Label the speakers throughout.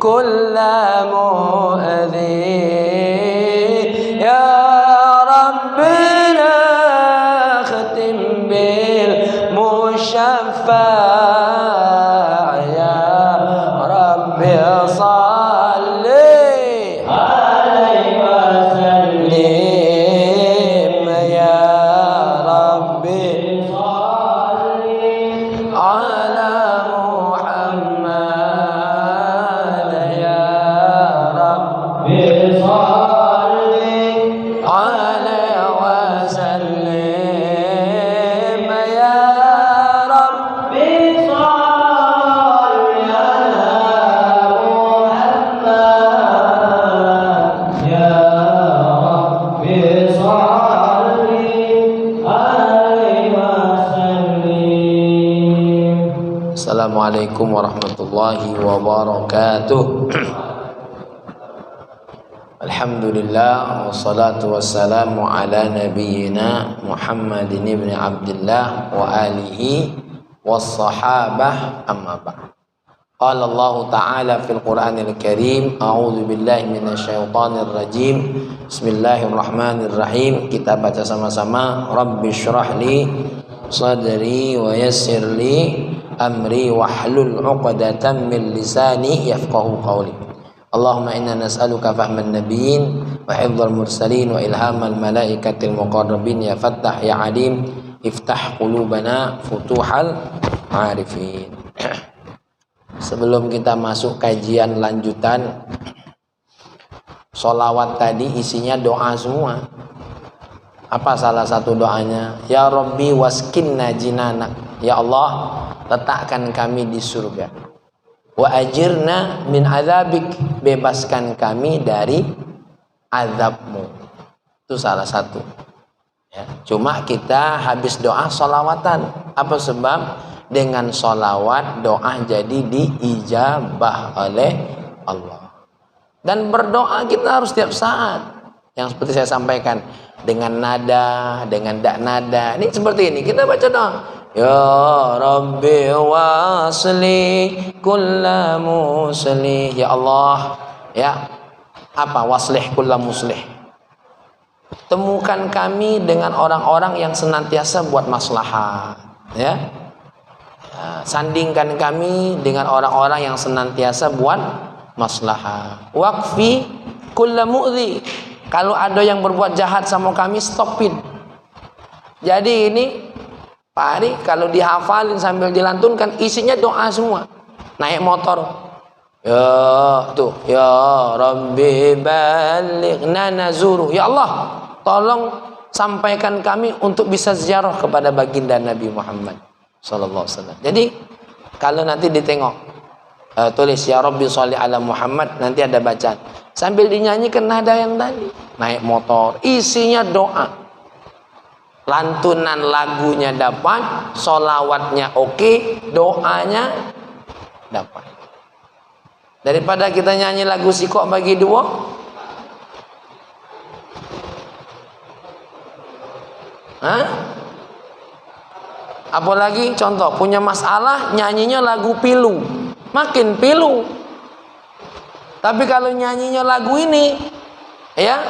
Speaker 1: كل مؤذي يا ربنا اختم بالمشفع يا رب صل عليه وسلم يا رب صل على محمد يا رب صل عليه وسلم يا رب صل على محمد يا رب صل عليه وسلم. Assalamualaikum warahmatullahi wabarakatuh. Alhamdulillah wassalatu wassalamu ala nabiyyina Muhammadin ibn Abdullah wa alihi wassahabah amma ba'd. Qala Allah Ta'ala fil Qur'anil Karim, a'udzu billahi minasyaitonir rajim. Bismillahirrahmanirrahim. Kita baca sama-sama. Rabbi syrah li sadri wa yassir li amri wahlul 'uqdatam min lisani yafqahu qawli. Allahumma inna nas'aluka fahman nabiyyin wa hifdzal mursalin wa ilhamal malaikatil muqarrabin ya fattah ya alim iftah qulubana futuhal arifin. Sebelum kita masuk kajian lanjutan, sholawat tadi isinya doa semua. Apa salah satu doanya? Ya Rabbi waskinna jinanak. Ya Allah, letakkan kami di surga. Wa ajirna min azabik, bebaskan kami dari azabmu. Itu salah satu ya. Cuma kita habis doa sholawatan. Apa sebab? Dengan sholawat doa jadi diijabah oleh Allah. Dan berdoa kita harus setiap saat. Yang seperti saya sampaikan, dengan nada, dengan dak nada. Ini seperti ini, kita baca doa. Ya Rabbi wasli kulla muslih. Ya Allah, ya apa waslih kulla muslih, temukan kami dengan orang-orang yang senantiasa buat maslahat, ya. Sandingkan kami dengan orang-orang yang senantiasa buat maslahat. Waqfi kulla mu'dhi, kalau ada yang berbuat jahat sama kami, stopin. Jadi ini Pak Ari, kalau dihafalin sambil dilantunkan, isinya doa semua. Naik motor, ya tuh, ya Rabbi balighna nazuru. Ya Allah, tolong sampaikan kami untuk bisa ziarah kepada baginda Nabi Muhammad sallallahu alaihi wasallam. Jadi kalau nanti ditengok, tulis ya Rabbi sholli ala Muhammad, nanti ada bacaan sambil dinyanyikan nada yang tadi. Naik motor, isinya doa. Lantunan lagunya dapat, sholawatnya oke, doanya dapat. Daripada kita nyanyi lagu sikok bagi dua, apalagi contoh punya masalah nyanyinya lagu pilu, makin pilu. Tapi kalau nyanyinya lagu ini, ya,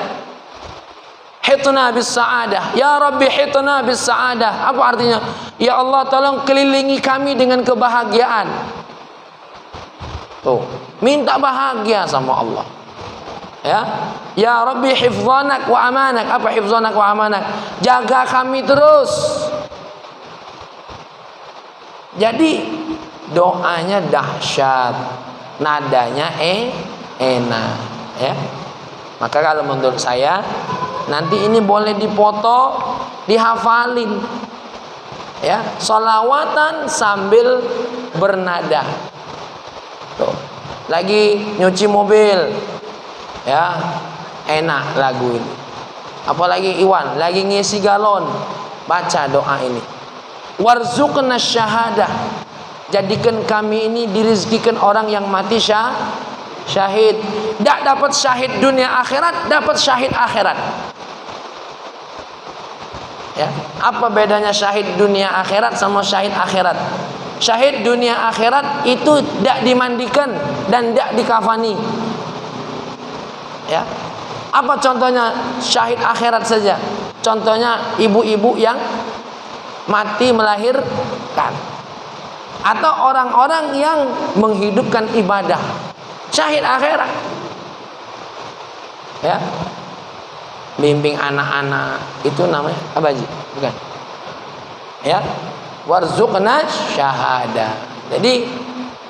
Speaker 1: hitna bis sa'adah, ya Rabbi hitna bis sa'adah. Apa artinya? Ya Allah, tolong kelilingi kami dengan kebahagiaan. Tuh, minta bahagia sama Allah. Ya, ya Rabbi hifdzanak wa amanak. Apa hifdzanak wa amanak? Jaga kami terus. Jadi doanya dahsyat, nadanya enak, ya. Maka kalau menurut saya, nanti ini boleh dipoto, dihafalin, ya, sholawatan sambil bernada. Tuh, lagi nyuci mobil, ya, enak lagu ini. Apalagi Iwan lagi ngisi galon, baca doa ini. Warzuqna syahadah, jadikan kami ini dirizkikan orang yang mati syahid. Tidak dapat syahid dunia akhirat, dapat syahid akhirat. Ya, apa bedanya syahid dunia akhirat sama syahid akhirat? Syahid dunia akhirat itu tidak dimandikan dan tidak dikafani. Ya. Apa contohnya syahid akhirat saja? Contohnya ibu-ibu yang mati melahirkan, atau orang-orang yang menghidupkan ibadah. Syahid akhirat. Ya. Bimbing anak-anak itu namanya apa Ji? Bukan. Ya. Warzuqna syahada. Jadi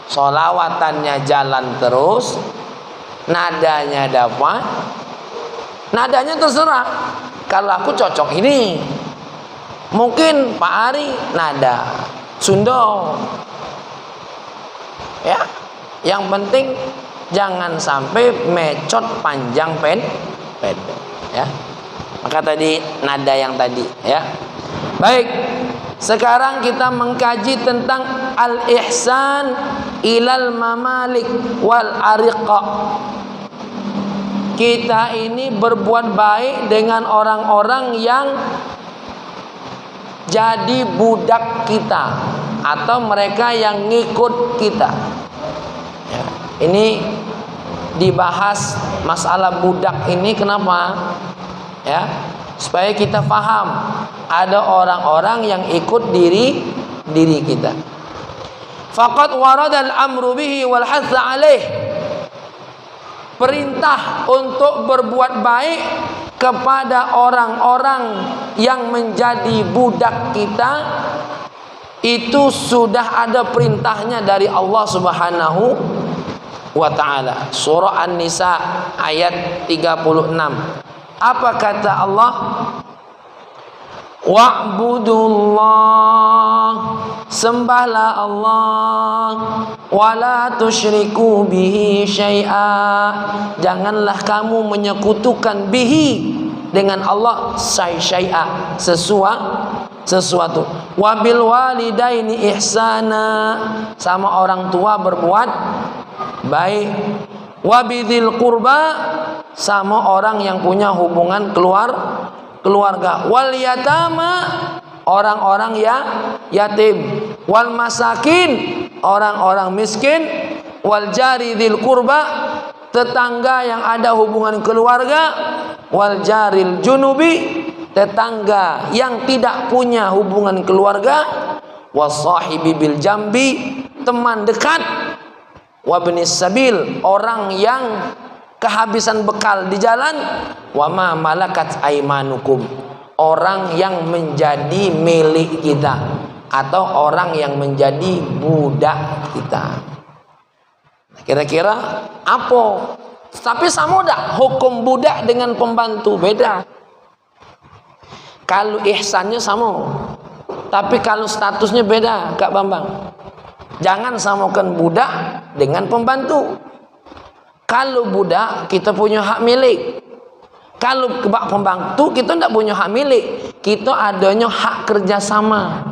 Speaker 1: sholawatannya jalan terus, nadanya dapat, nadanya terserah. Kalau aku cocok ini, mungkin Pak Ari nada Sunda. Ya, yang penting jangan sampai mecot panjang pendek. Ya, maka tadi nada yang tadi. Ya, baik. Sekarang kita mengkaji tentang al-ihsan ilal mamalik wal ariqa. Kita ini berbuat baik dengan orang-orang yang jadi budak kita atau mereka yang ngikut kita. Ya, ini dibahas masalah budak ini kenapa? Ya, supaya kita paham ada orang-orang yang ikut diri kita. Faqad warada al-amru bihi wal hath alaih. Perintah untuk berbuat baik kepada orang-orang yang menjadi budak kita itu sudah ada perintahnya dari Allah Subhanahu wa taala. Surah An-Nisa ayat 36. Apa kata Allah? Wa'budullah, sembahlah Allah, wala tusyriku bihi syai'a, janganlah kamu menyekutukan bihi dengan Allah syai'a, sesuatu. Wabil walidaini ihsana, sama orang tua berbuat baik. Wabidil qurba, sama orang yang punya hubungan keluarga. Wal yatama, orang-orang yang yatim. Wal masakin, orang-orang miskin. Wal jari dzil qurba, tetangga yang ada hubungan keluarga. Wal jaril junubi, tetangga yang tidak punya hubungan keluarga. Wasahibi bil jambi, teman dekat. Wabnis sabil, orang yang kehabisan bekal di jalan. Wama malakat aimanukum, orang yang menjadi milik kita atau orang yang menjadi budak kita. Kira-kira apa? Tapi sama enggak hukum budak dengan pembantu? Beda. Kalau ihsannya sama, tapi kalau statusnya beda, Kak Bambang. Jangan samakan budak dengan pembantu. Kalau budak kita punya hak milik. Kalau pembantu kita tidak punya hak milik. Kita adanya hak kerjasama.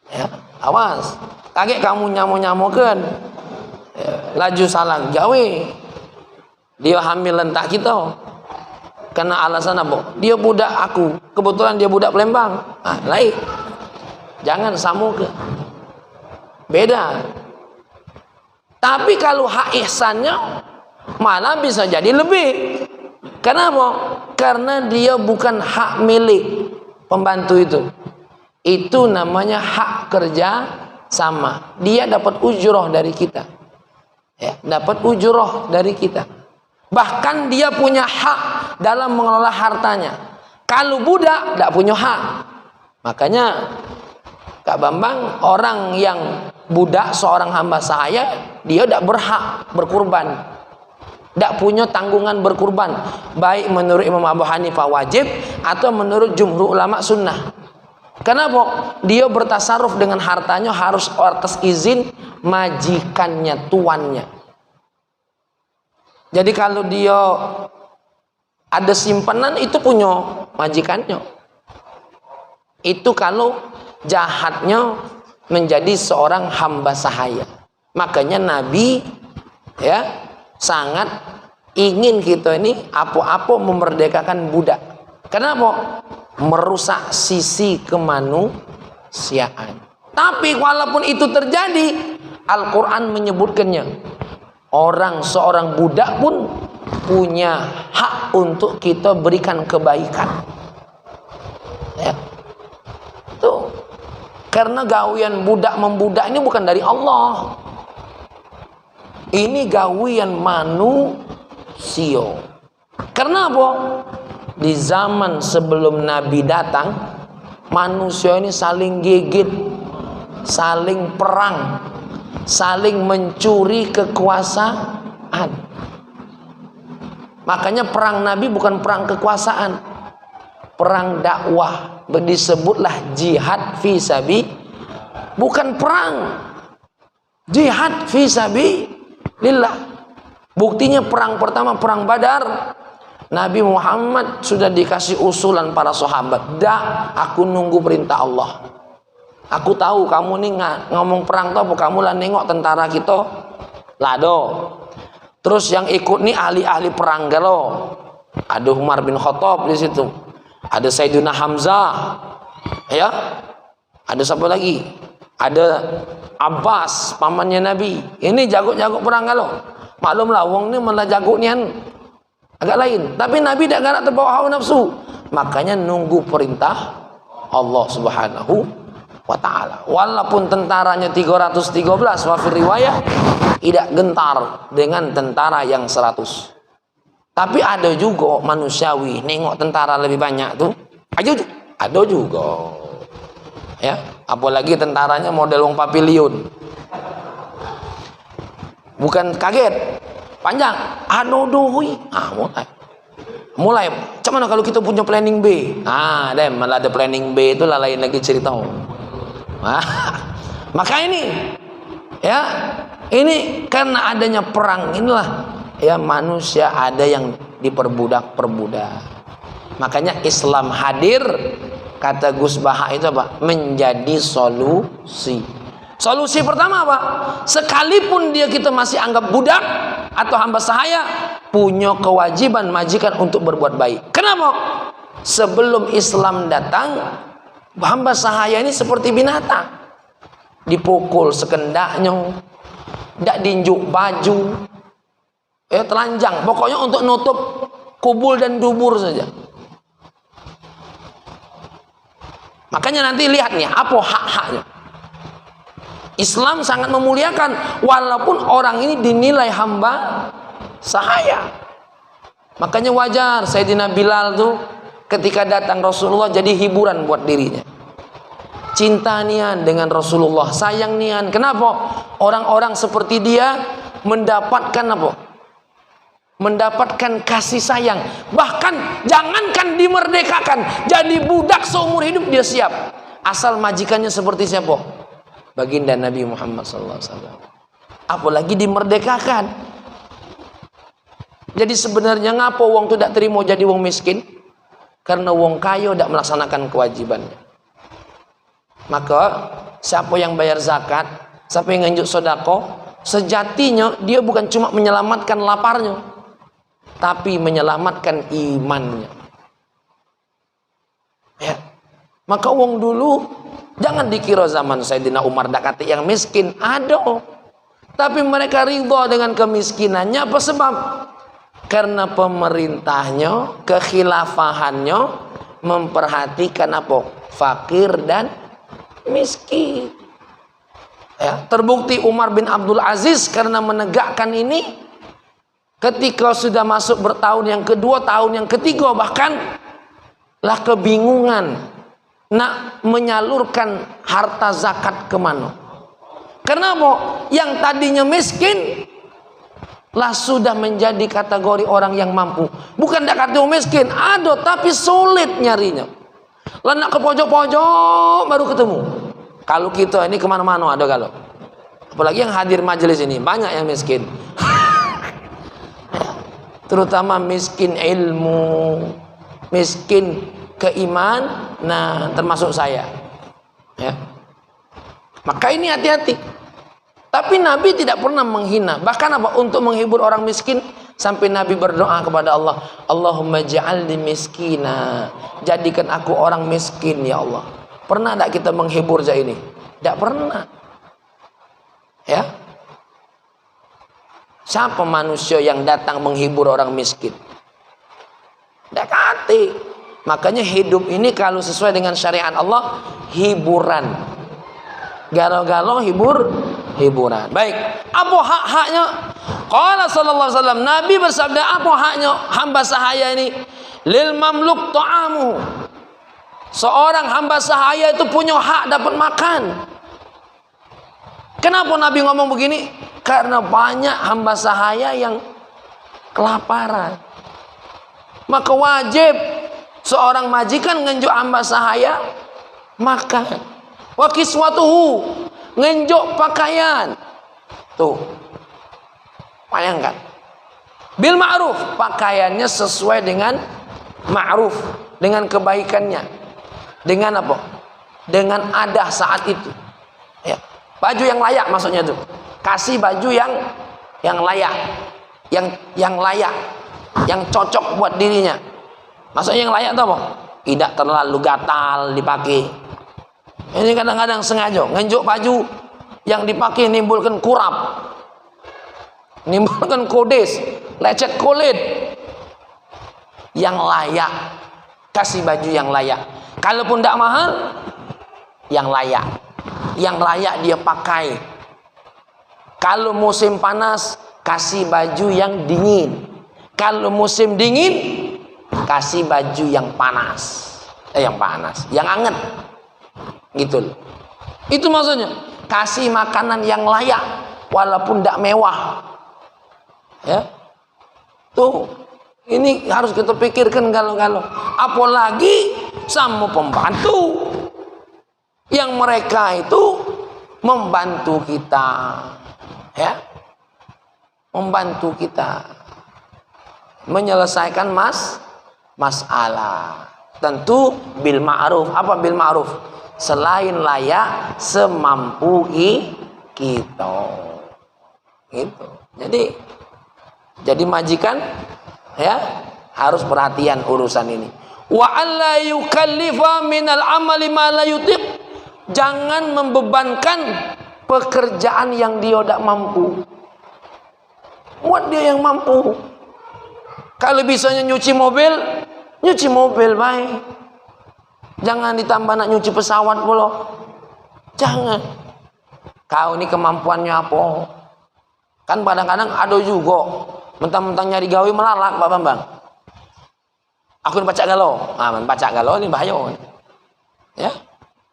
Speaker 1: Ya, awas. Kaget kamu nyamu-nyamukan. Ya, laju salah gawe. Dia hamil lentak kita. Karena alasan apa? Dia budak aku. Kebetulan dia budak Palembang. Lain. Jangan samakan. Beda. Tapi kalau hak ihsannya malah bisa jadi lebih. Kenapa? Karena dia bukan hak milik pembantu itu. Itu namanya hak kerja sama. Dia dapat ujroh dari kita. Ya, dapat ujroh dari kita. Bahkan dia punya hak dalam mengelola hartanya. Kalau budak tidak punya hak. Makanya Kak Bambang, orang yang budak seorang hamba sahaya, dia tidak berhak berkurban, tidak punya tanggungan berkurban, baik menurut Imam Abu Hanifah wajib atau menurut jumhur ulama sunnah. Kenapa? Dia bertasarruf dengan hartanya harus atas izin majikannya, tuannya. Jadi kalau dia ada simpanan itu punya majikannya. Itu kalau jahatnya menjadi seorang hamba sahaya. Makanya Nabi ya sangat ingin kita ini apa-apa memerdekakan budak. Kenapa? Merusak sisi kemanusiaan. Tapi walaupun itu terjadi, Al-Quran menyebutkannya. Seorang budak pun punya hak untuk kita berikan kebaikan. Ya. Tuh. Karena gawian budak membudak ini bukan dari Allah. Ini gawian manusia. Karena apa? Di zaman sebelum Nabi datang, manusia ini saling gigit, saling perang, saling mencuri kekuasaan. Makanya perang Nabi bukan perang kekuasaan, perang dakwah. Disebutlah jihad fi sabi, bukan perang, jihad fi sabilillah. Buktinya perang pertama, perang Badar, Nabi Muhammad sudah dikasih usulan para sahabat, dah aku nunggu perintah Allah. Aku tahu kamu nih ngomong perang tuh apa, kamu lah nengok tentara kita lado. Terus yang ikut nih ahli-ahli perang galo. Ada Umar bin Khattab di situ. Ada Sayyidina Hamzah. Ya. Ada siapa lagi? Ada Abbas, pamannya Nabi. Ini jago-jago perang galo. Maklumlah wong ni malah jago nian agak lain. Tapi Nabi tak galak terbawa hawa nafsu. Makanya nunggu perintah Allah Subhanahu wa ta'ala. Walaupun tentaranya 313, wafir riwayat tidak gentar dengan tentara yang 100. Tapi ada juga manusiawi nengok tentara lebih banyak tuh. Ada juga. Ya, apalagi tentaranya model wong papiliun. Bukan kaget, panjang. Aduh, mulai. Macam mana kalau kita punya planning B? Malah ada planning B itu lah lain lagi cerita. Maka ini karena adanya perang inilah ya manusia ada yang diperbudak-perbudak. Makanya Islam hadir, kata Gus Baha itu apa? Menjadi solusi. Solusi pertama apa? Sekalipun kita masih anggap budak atau hamba sahaya, punya kewajiban majikan untuk berbuat baik. Kenapa? Sebelum Islam datang, hamba sahaya ini seperti binatang, dipukul sekendaknya, tidak diinjuk baju, telanjang, pokoknya untuk nutup kubul dan dubur saja. Makanya nanti lihat nih apa hak-haknya. Islam sangat memuliakan walaupun orang ini dinilai hamba sahaya. Makanya wajar Sayyidina Bilal tuh ketika datang Rasulullah jadi hiburan buat dirinya. Cinta nian dengan Rasulullah, sayang nian. Kenapa? Orang-orang seperti dia mendapatkan apa? Mendapatkan kasih sayang. Bahkan jangankan dimerdekakan, jadi budak seumur hidup dia siap. Asal majikannya seperti siapa? Baginda Nabi Muhammad SAW. Apalagi dimerdekakan. Jadi sebenarnya ngapa wong tu tidak terima jadi wong miskin? Karena wong kaya tidak melaksanakan kewajibannya. Maka siapa yang bayar zakat, siapa yang nganjuk sedekah, sejatinya dia bukan cuma menyelamatkan laparnya, tapi menyelamatkan imannya. Ya. Maka wong dulu jangan dikira zaman Sayyidina Umar dakati yang miskin, ada. Tapi mereka ridha dengan kemiskinannya. Apa sebab? Karena pemerintahnya, kekhilafahannya memperhatikan apa? Fakir dan miskin. Ya, terbukti Umar bin Abdul Aziz karena menegakkan ini, ketika sudah masuk bertahun yang kedua, tahun yang ketiga bahkan lah kebingungan nak menyalurkan harta zakat kemana. Kenapa? Yang tadinya miskin lah sudah menjadi kategori orang yang mampu. Bukan tak kata miskin, ada tapi sulit nyarinya. Lah nak ke pojok-pojok baru ketemu. Kalau kita ini kemana-mana ada kalau. Apalagi yang hadir majelis ini banyak yang miskin. Terutama miskin ilmu, miskin keiman, nah termasuk saya. Ya. Maka ini hati-hati. Tapi Nabi tidak pernah menghina. Bahkan apa? Untuk menghibur orang miskin, sampai Nabi berdoa kepada Allah, Allahumma ja'alni miskina, jadikan aku orang miskin ya Allah. Pernah tak kita menghibur ini? Tidak pernah. Ya. Siapa manusia yang datang menghibur orang miskin? Tidak kati. Makanya hidup ini kalau sesuai dengan syariat Allah, hiburan. Galau-galau hiburan. Baik. Apa hak-haknya? Qala sallallahu alaihi wasallam, Nabi bersabda, apa haknya hamba sahaya ini? Lil mamluk ta'amu. Seorang hamba sahaya itu punya hak dapat makan. Kenapa Nabi ngomong begini? Karena banyak hamba sahaya yang kelaparan. Maka wajib seorang majikan ngenjuk hamba sahaya makan. Wa kiswatuhu, ngenjuk pakaian. Tuh. Bayangkan. Bil ma'ruf, pakaiannya sesuai dengan ma'ruf, dengan kebaikannya. Dengan apa? Dengan ada saat itu. Ya. Baju yang layak maksudnya tuh. Kasih baju yang layak. Yang layak. Yang cocok buat dirinya. Maksudnya yang layak itu apa? Tidak terlalu gatal dipakai. Ini kadang-kadang sengaja ngenjuk baju yang dipakai nimbulkan kurap, nimbulkan kodes, lecet kulit. Yang layak, kasih baju yang layak. Kalaupun tidak mahal, yang layak. Yang layak dia pakai. Kalau musim panas, kasih baju yang dingin. Kalau musim dingin, kasih baju yang panas. Yang hangat. Gitu loh. Itu maksudnya. Kasih makanan yang layak walaupun tidak mewah. Ya. Tuh, ini harus kita pikirkan kalau apalagi sama pembantu. Yang mereka itu membantu kita. Ya. Membantu kita menyelesaikan masalah. Tentu bil ma'ruf. Apa bil ma'ruf? Selain layak, semampu kita. Gitu. Jadi majikan ya harus perhatian urusan ini. Wa alla yukallifa minal amali ma la yutiq. Jangan membebankan pekerjaan yang dia tidak mampu. Buat dia yang mampu. Kalau bisanya nyuci mobil baik. Jangan ditambah nak nyuci pesawat pula. Jangan. Kau ini kemampuannya apa? Kan kadang-kadang ada juga mentang-mentang nyari gawe melalak Pak Bambang. Aku ini pacak galau. Pacak galau ini bahaya. Ya.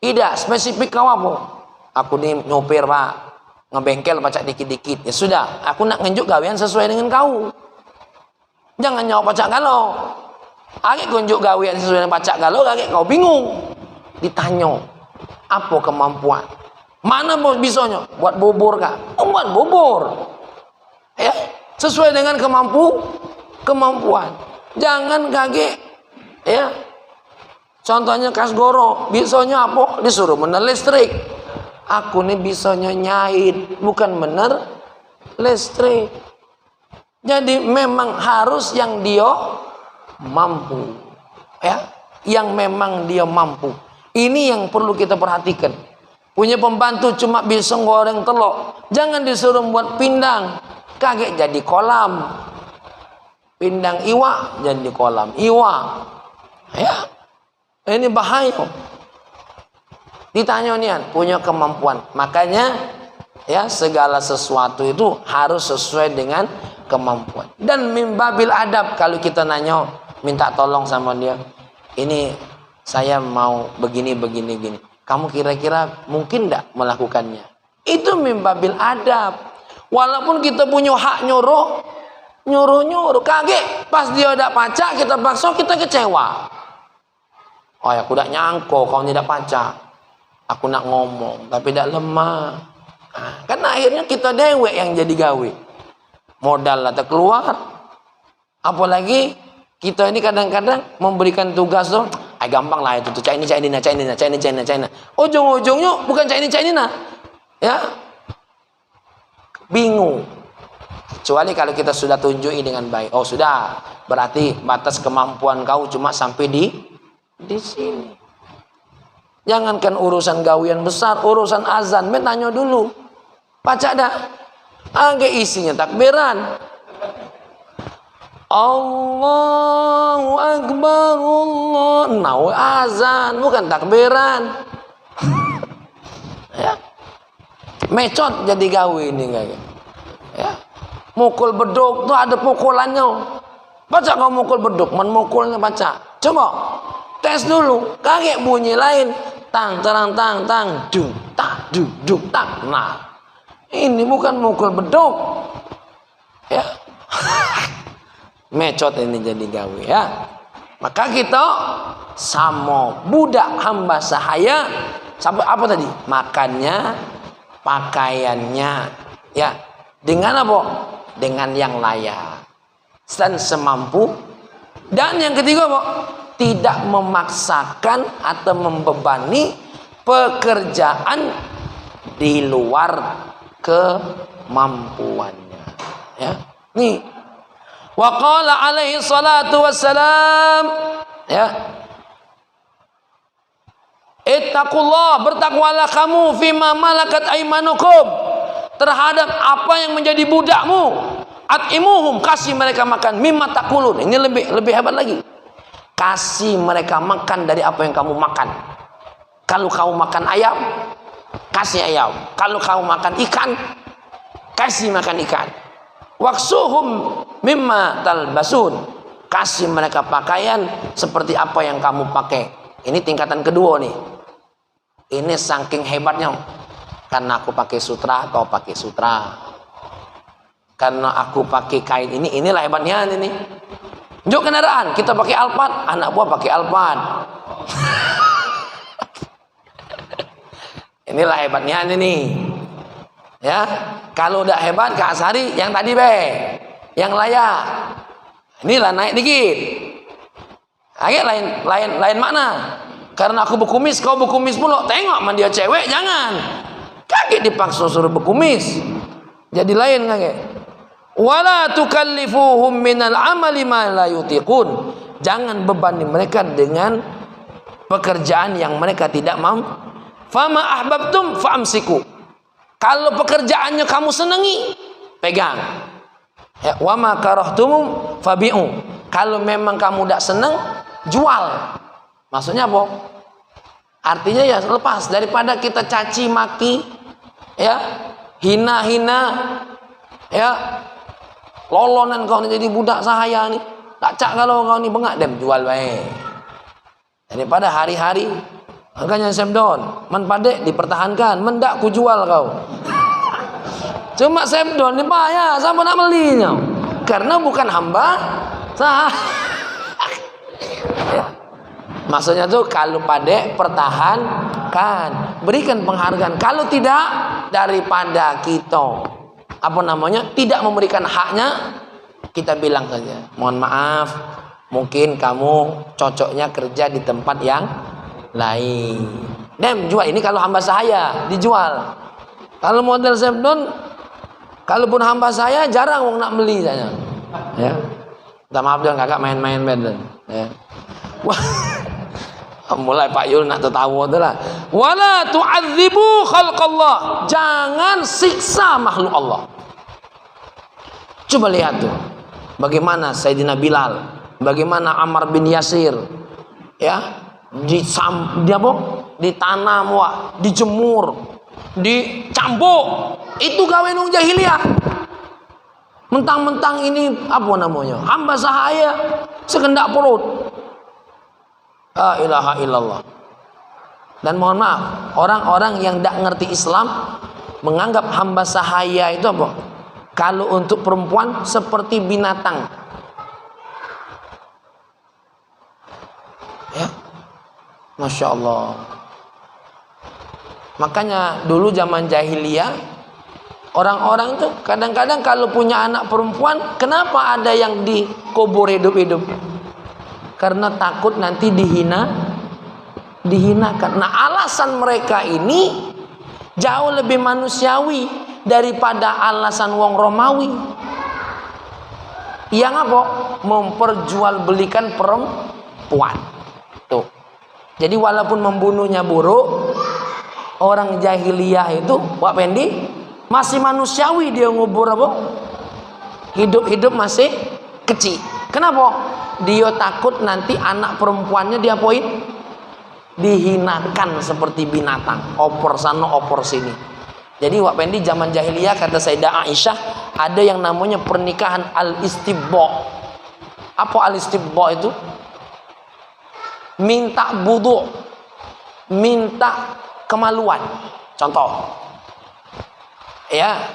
Speaker 1: Tidak spesifik kau apa? Aku ini nyopir Pak, ngebengkel pacak dikit-dikit. Ya sudah, aku nak ngenjuk gawean sesuai dengan kau. Jangan nyawa pacak galau. Agak kunjuk gawean sesuai dengan pacak galau, agak kau bingung. Ditanya, apa kemampuan? Mana bisanya? Buat bubur kah? Buat bubur. Ya, sesuai dengan kemampuan. Jangan kaget. Ya. Contohnya Kasgoro, bisanya apa? Disuruh bener listrik. Aku nih bisanya nyait, bukan bener listrik. Jadi memang harus yang dia mampu, ya, yang memang dia mampu. Ini yang perlu kita perhatikan. Punya pembantu cuma bisa goreng telur, jangan disuruh buat pindang, kaget jadi kolam. Pindang iwa jadi kolam iwa, ya. Ini bahaya. Ditanya nian punya kemampuan, makanya ya segala sesuatu itu harus sesuai dengan kemampuan. Dan mimbabil adab kalau kita nanya, minta tolong sama dia, ini saya mau begini. Kamu kira-kira mungkin tidak melakukannya? Itu mimbabil adab. Walaupun kita punya hak nyuruh, kaget pas dia tidak pacak kita paksa, kita kecewa. Oh ya, aku tidak nyangko kau tidak pacak. Aku nak ngomong tapi tidak lemah. Nah, kan akhirnya kita dewek yang jadi gawe. Modal atau keluar. Apalagi kita ini kadang-kadang memberikan tugas tuh, gampang lah itu tuh China. Ujung-ujungnya bukan China. Ya. Bingung. Kecuali kalau kita sudah tunjuki dengan baik. Oh sudah, berarti batas kemampuan kau cuma sampai di sini. Jangankan urusan gawian besar, urusan azan, tanya dulu. Baca dah. Agak isinya takbiran. Allahu Akbar, Allah. Nah, azan bukan takbiran. Ya. Mecot jadi gawe ini kayak. Ya. Mukul beduk tuh ada pukulannya. Baca kau mukul beduk, mukulnya baca. Coba tes dulu. Kaget bunyi lain. Tang terang tang tang dung tak dung tak. Nah, ini bukan mukul beduk. Ya. Mecot ini jadi gawe ya. Maka kita sama budak hamba sahaya sampai apa tadi? Makannya, pakaiannya ya. Dengan apa? Dengan yang layak dan semampu. Dan yang ketiga apa? Tidak memaksakan atau membebani pekerjaan di luar kemampuannya ya. Nih wa qala alaihi salatu wassalam ya, ittaqullah, bertakwalah kamu fima malakat aimanukum, terhadap apa yang menjadi budakmu. At'imuhum, kasih mereka makan, mimma takulun. Ini lebih hebat lagi. Kasih mereka makan dari apa yang kamu makan. Kalau kamu makan ayam, kasih ayam. Kalau kamu makan ikan, kasih makan ikan. Waksuhum mimma talbasun, kasih mereka pakaian seperti apa yang kamu pakai. Ini tingkatan kedua nih. Ini saking hebatnya. Karena aku pakai sutra, kau pakai sutra. Karena aku pakai kain inilah hebatnya ini. Jok kendaraan, kita pakai Alphard, anak buah pakai Alphard. Inilah hebatnya ini. Ya, kalau udah hebat Kak Asari yang tadi yang layak. Inilah naik dikit. Agak lain makna. Karena aku berkumis, kau berkumis pula. Tengok man dia cewek, jangan. Kakek dipaksa suruh berkumis. Jadi lain kakek. Wala tukallifuhum minal amali ma la yutiqun. Jangan bebani mereka dengan pekerjaan yang mereka tidak mampu. Fama ahbabtum famsiku. Kalau pekerjaannya kamu senangi, pegang. Ya, wa ma karahtum fabi'u. Kalau memang kamu tidak senang, jual. Maksudnya apa? Artinya ya lepas daripada kita caci maki, ya, hina-hina, ya, lolonan kau ni jadi budak sahaya ni. Tak cak kalau kau ni bengak dem jual baik. Daripada hari-hari harganya Sepdon, men padek dipertahankan, mendak ku jual kau. Cuma Sepdon ni payah, siapa nak belinya? Karena bukan hamba ya. Maksudnya tuh kalau padek pertahankan, berikan penghargaan. Kalau tidak, daripada kita tidak memberikan haknya, kita bilang saja, mohon maaf, mungkin kamu cocoknya kerja di tempat yang lain. Dem jual ini kalau hamba saya dijual. Kalau model Sepdon, kalaupun hamba saya jarang orang nak beli saya. Ya. Minta maaf dong kakak main-main beden. Ya. Mulai Pak Yul nak tertawa tu lah. Wala tu'adzibu khalqallah. Jangan siksa makhluk Allah. Coba lihat tuh. Bagaimana Sayyidina Bilal, bagaimana Ammar bin Yasir, ya, ditanam, dijemur, dicambuk. Itu gawe nung jahiliyah. Mentang-mentang ini apa namanya? Hamba sahaya sekendak perut. La ilaha illallah. Dan mohon maaf, orang-orang yang tidak ngerti Islam menganggap hamba sahaya itu apa? Kalau untuk perempuan seperti binatang. Ya, Masya Allah. Makanya dulu zaman jahiliyah, orang-orang itu kadang-kadang kalau punya anak perempuan, kenapa ada yang dikubur hidup-hidup? Karena takut nanti dihinakan. Nah, alasan mereka ini jauh lebih manusiawi daripada alasan wong Romawi yang apa? Memperjualbelikan perempuan. Tuh. Jadi walaupun membunuhnya buruk, orang jahiliyah itu, Pak Pendi, masih manusiawi dia ngubur apa? Hidup-hidup masih kecil. Kenapa? Dia takut nanti anak perempuannya diapain? Dihinakan seperti binatang, opor sana opor sini. Jadi Wak Pendi zaman jahiliyah, kata Sayyidah Aisyah, ada yang namanya pernikahan al-istibba. Apa al-istibba itu? Minta budu, minta kemaluan. Contoh, ya,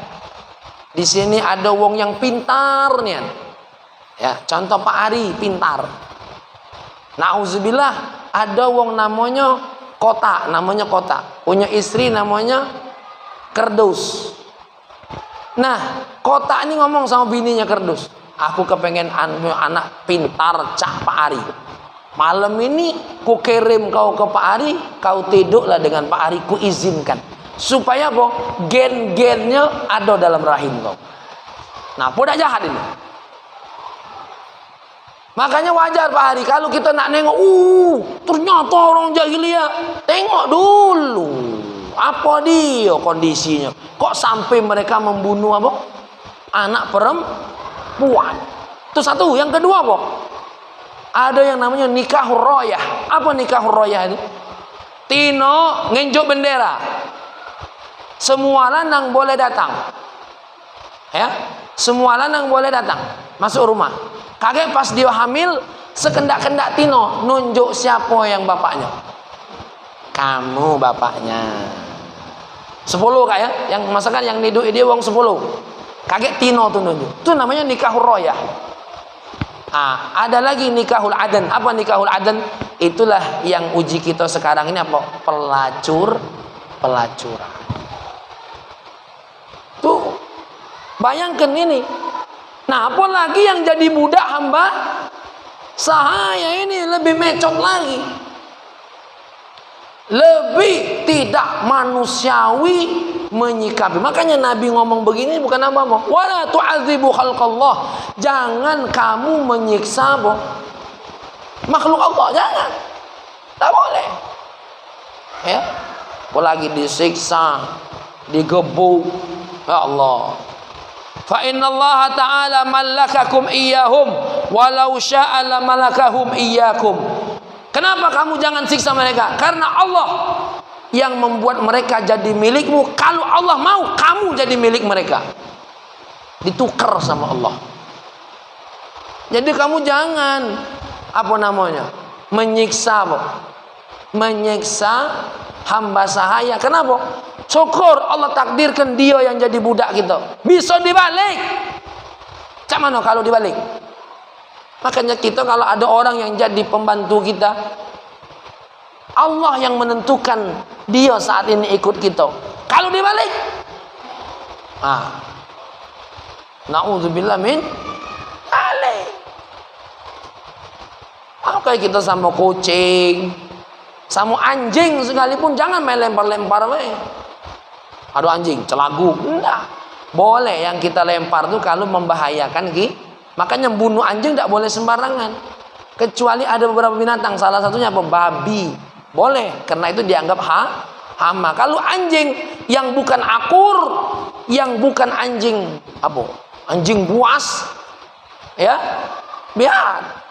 Speaker 1: di sini ada wong yang pintar nih, ya. Contoh Pak Ari pintar. Nauzubillah, ada wong namanya Kota, punya istri namanya Kerdus. Nah, Kota ini ngomong sama bininya Kerdus, aku kepengen anak pintar cak Pak Ari. Malam ini ku kirim kau ke Pak Ari, kau tidurlah dengan Pak Ari, ku izinkan. Supaya apa? Gen-gennya ada dalam rahim kau. Nah, podak jahat ini. Makanya wajar Pak Ari kalau kita nak nengok, ternyata orang jahiliyah. Tengok dulu apa dia kondisinya. Kok sampai mereka membunuh apa? Anak perempuan. Itu satu. Yang kedua apa? Ada yang namanya nikahur royah. Apa nikahur royah itu? Tino ngenjuk bendera. Semua lanang boleh datang. Ya, semua lanang boleh datang masuk rumah. Kakek pas dia hamil, sekendak-kendak Tino nunjuk siapa yang bapaknya. Kamu bapaknya. 10 kak ya, yang masakan yang niduk dia wong 10. Kakek Tino tuh nunjuk. Itu namanya nikahul royah. Ada lagi nikahul adan. Apa nikahul adan? Itulah yang uji kita sekarang ini apa? Pelacuran. Tuh, bayangkan ini. Nah, apalagi yang jadi budak hamba sahaya ini lebih mecot lagi, lebih tidak manusiawi menyikapi. Makanya Nabi ngomong begini bukan apa-apa. Wala tu'adzibu khalqallah. Jangan kamu menyiksa makhluk Allah, jangan. Tak boleh. Ya. Apalagi disiksa, digebuk. Ya Allah. Fa innallaha ta'ala malakakum iyyahum walau syaa la malakahum iyyakum. Kenapa kamu jangan siksa mereka? Karena Allah yang membuat mereka jadi milikmu. Kalau Allah mau, kamu jadi milik mereka. Ditukar sama Allah. Jadi kamu jangan menyiksa hamba sahaya. Kenapa? Syukur Allah takdirkan dia yang jadi budak kita. Bisa dibalik. Cak mana kalau dibalik? Makanya kita kalau ada orang yang jadi pembantu kita, Allah yang menentukan dia saat ini ikut kita. Kalau dibalik, na'udzubillah min dzalik. Kayak kita sama kucing, sama anjing sekalipun jangan main lempar-lempar we. Aduh anjing, celagu. Enggak. Boleh yang kita lempar tuh kalau membahayakan Makanya bunuh anjing tidak boleh sembarangan. Kecuali ada beberapa binatang, salah satunya apa? Babi. Boleh, karena itu dianggap hama. Kalau anjing yang bukan akur, yang bukan anjing anjing buas, ya, biar.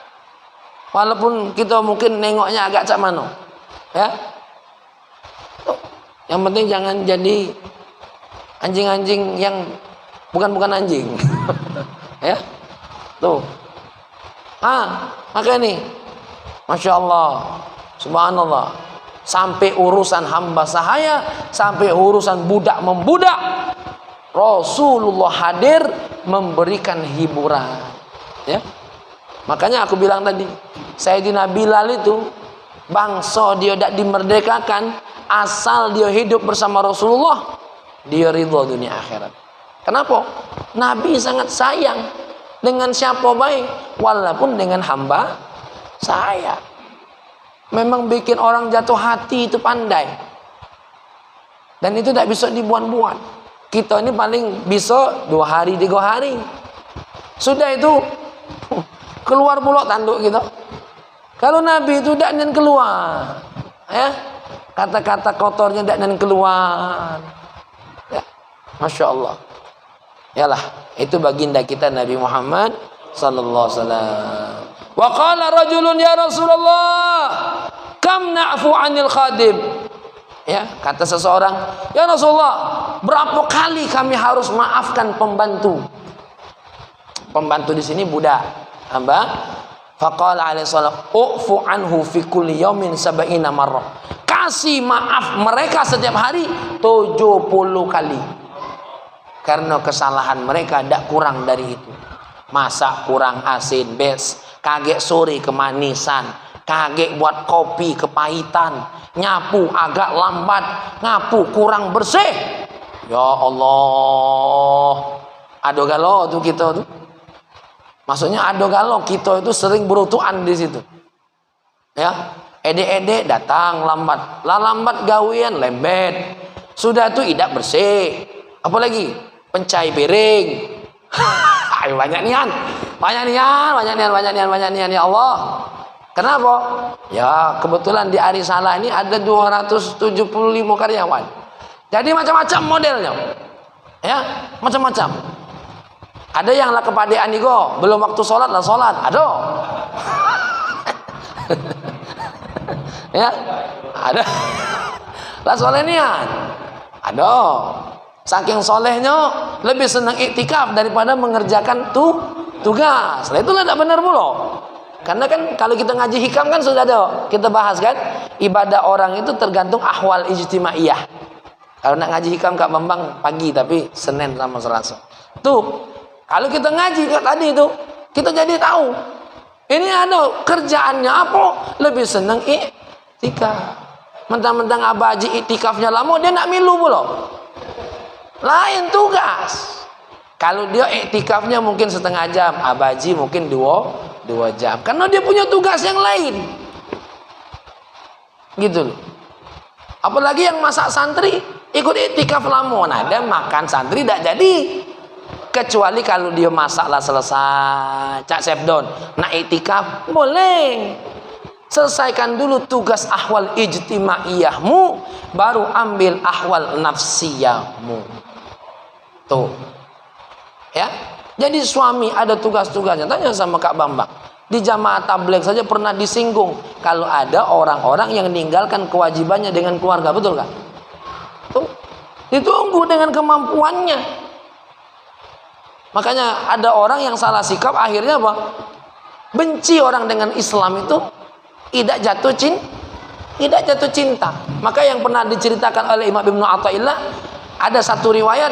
Speaker 1: Walaupun kita mungkin nengoknya agak cak mano, ya. Yang penting jangan jadi anjing-anjing yang bukan anjing. Ya. Tuh. Maka nih. Masya Allah. Subhanallah. Sampai urusan hamba sahaya, sampai urusan budak membudak, Rasulullah hadir memberikan hiburan. Ya. Makanya aku bilang tadi, Sayyidina Bilal itu bangsa dia tidak dimerdekakan asal dia hidup bersama Rasulullah, dia ridho dunia akhirat. Kenapa? Nabi sangat sayang dengan siapa baik, walaupun dengan hamba saya. Memang bikin orang jatuh hati itu pandai. Dan itu tidak bisa dibuat-buat. Kita ini paling bisa 2 hari 3 hari. Sudah itu keluar pula tanduk kita. Kalau Nabi itu tidak keluar. Ya, kata-kata kotornya tidak keluar. Ya, Masya Allah. Yalah, itu baginda kita Nabi Muhammad sallallahu alaihi wasallam. Wa qala rajulun ya Rasulullah, kam na'fu 'anil khadim? Ya, kata seseorang, ya Rasulullah, berapa kali kami harus maafkan pembantu? Pembantu di sini budak, hamba. Faqala alaihi salam, ufu anhu fi kulli yaumin 70 marrah. Kasih maaf mereka setiap hari 70 kali. Karena kesalahan mereka tidak kurang dari itu. Masak kurang asin, kaget sore kemanisan, kaget buat kopi kepahitan, nyapu agak lambat, ngapu kurang bersih. Ya Allah, ado galau tuh kita tuh. Maksudnya ado galau kita itu sering berutuan di situ. Ya, ede-ede datang lambat, lambat gawian lembet. Sudah tuh tidak bersih. Apalagi pencai piring. Ayo banyak nian ya Allah. Kenapa? Ya kebetulan di Arisala ini ada 275 karyawan. Jadi macam-macam modelnya. Ya, macam-macam. Ada yang lah kepadean igo, belum waktu sholat lah sholat. Ada. Ya, ada. Lah solenian. Ada. Saking solehnya lebih senang iktikaf daripada mengerjakan tugas. Nah, itulah tidak benar pula. Karena kan kalau kita ngaji hikam kan sudah ada kita bahas kan, ibadah orang itu tergantung ahwal ijtimaiyah. Kalau nak ngaji hikam Kak Bambang pagi tapi Senin sama Selasa. Tuh, kalau kita ngaji kayak tadi itu, kita jadi tahu. Ini ada kerjaannya apa? Lebih senang iktikaf. Mentang-mentang abaji iktikafnya lama dia nak milu pula. Lain tugas. Kalau dia iktikafnya mungkin setengah jam, abaji mungkin 2 jam. Karena dia punya tugas yang lain. Gitu loh. Apalagi yang masak santri ikut iktikaf lama. Nah, dia makan santri tidak jadi. Kecuali kalau dia masaklah selesai, cak sepdon, nak iktikaf boleh. Selesaikan dulu tugas ahwal ijtimaiyahmu, baru ambil ahwal nafsiyahmu. Tuh. Ya. Jadi suami ada tugas-tugasnya. Tanya sama Kak Bambang. Di jamaah tabligh saja pernah disinggung kalau ada orang-orang yang meninggalkan kewajibannya dengan keluarga, betul Kak? Tuh. Ditunggu dengan kemampuannya. Makanya ada orang yang salah sikap akhirnya apa? Benci orang dengan Islam itu, tidak jatuh cinta. Maka yang pernah diceritakan oleh Imam Ibnu Athaillah, ada satu riwayat,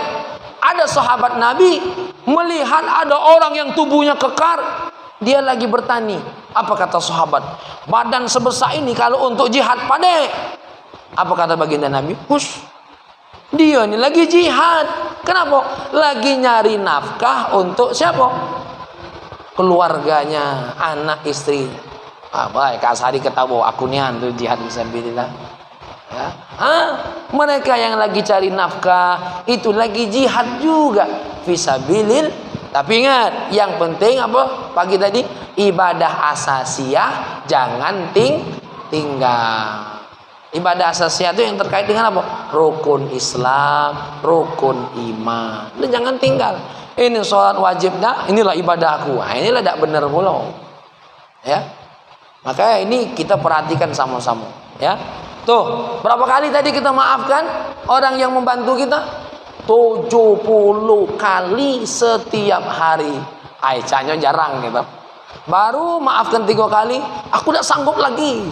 Speaker 1: ada sahabat Nabi melihat ada orang yang tubuhnya kekar, dia lagi bertani. Apa kata sahabat? Badan sebesar ini kalau untuk jihad pandai. Apa kata baginda Nabi? Hush, dia ini lagi jihad. Kenapa? Lagi nyari nafkah untuk siapa? Keluarganya, anak istri. Baik, Kak Sari ketahu aku nian tuh jihad fisabilillah. Ya. Mereka yang lagi cari nafkah itu lagi jihad juga fisabilillah. Tapi ingat, yang penting apa? Pagi tadi ibadah asasiyah jangan tinggal. Ibadah asasiyah itu yang terkait dengan apa? Rukun Islam, rukun iman. Dan jangan tinggal. Ini sholat wajib dah, inilah ibadah aku. Nah, inilah tidak benar pula. Ya. Makanya ini kita perhatikan sama-sama, ya. Tuh, berapa kali tadi kita maafkan orang yang membantu kita? 70 kali setiap hari. Aisyahnya jarang gitu. Baru maafkan 3 kali, aku tidak sanggup lagi.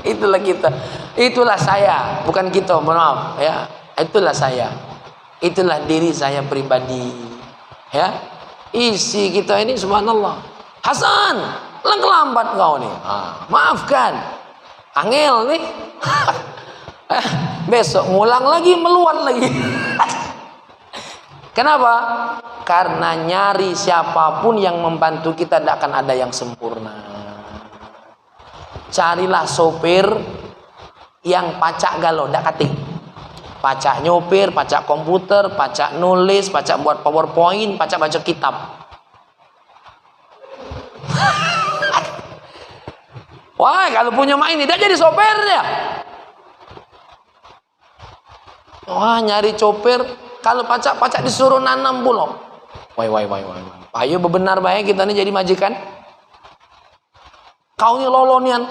Speaker 1: Itulah kita. Itulah saya, bukan kita, mohon maaf, ya. Itulah saya. Itulah diri saya pribadi. Ya. Isi kita ini subhanallah. Hasan, lambat kau nih. Maafkan. Angel nih. Besok ngulang lagi, meluat lagi. Kenapa? Karena nyari siapapun yang membantu kita tidak akan ada yang sempurna. Carilah sopir yang pacak galau, tidak katik. Pacak nyopir, pacak komputer, pacak nulis, pacak buat PowerPoint, pacak baca kitab. Wah, kalau punya mak ini dia jadi sopir ya. Wah, nyari copir, kalau pacak-pacak disuruh nanam pulau. Wai. Ayo bebenar baik kita ini jadi majikan. Kau ini lolonian,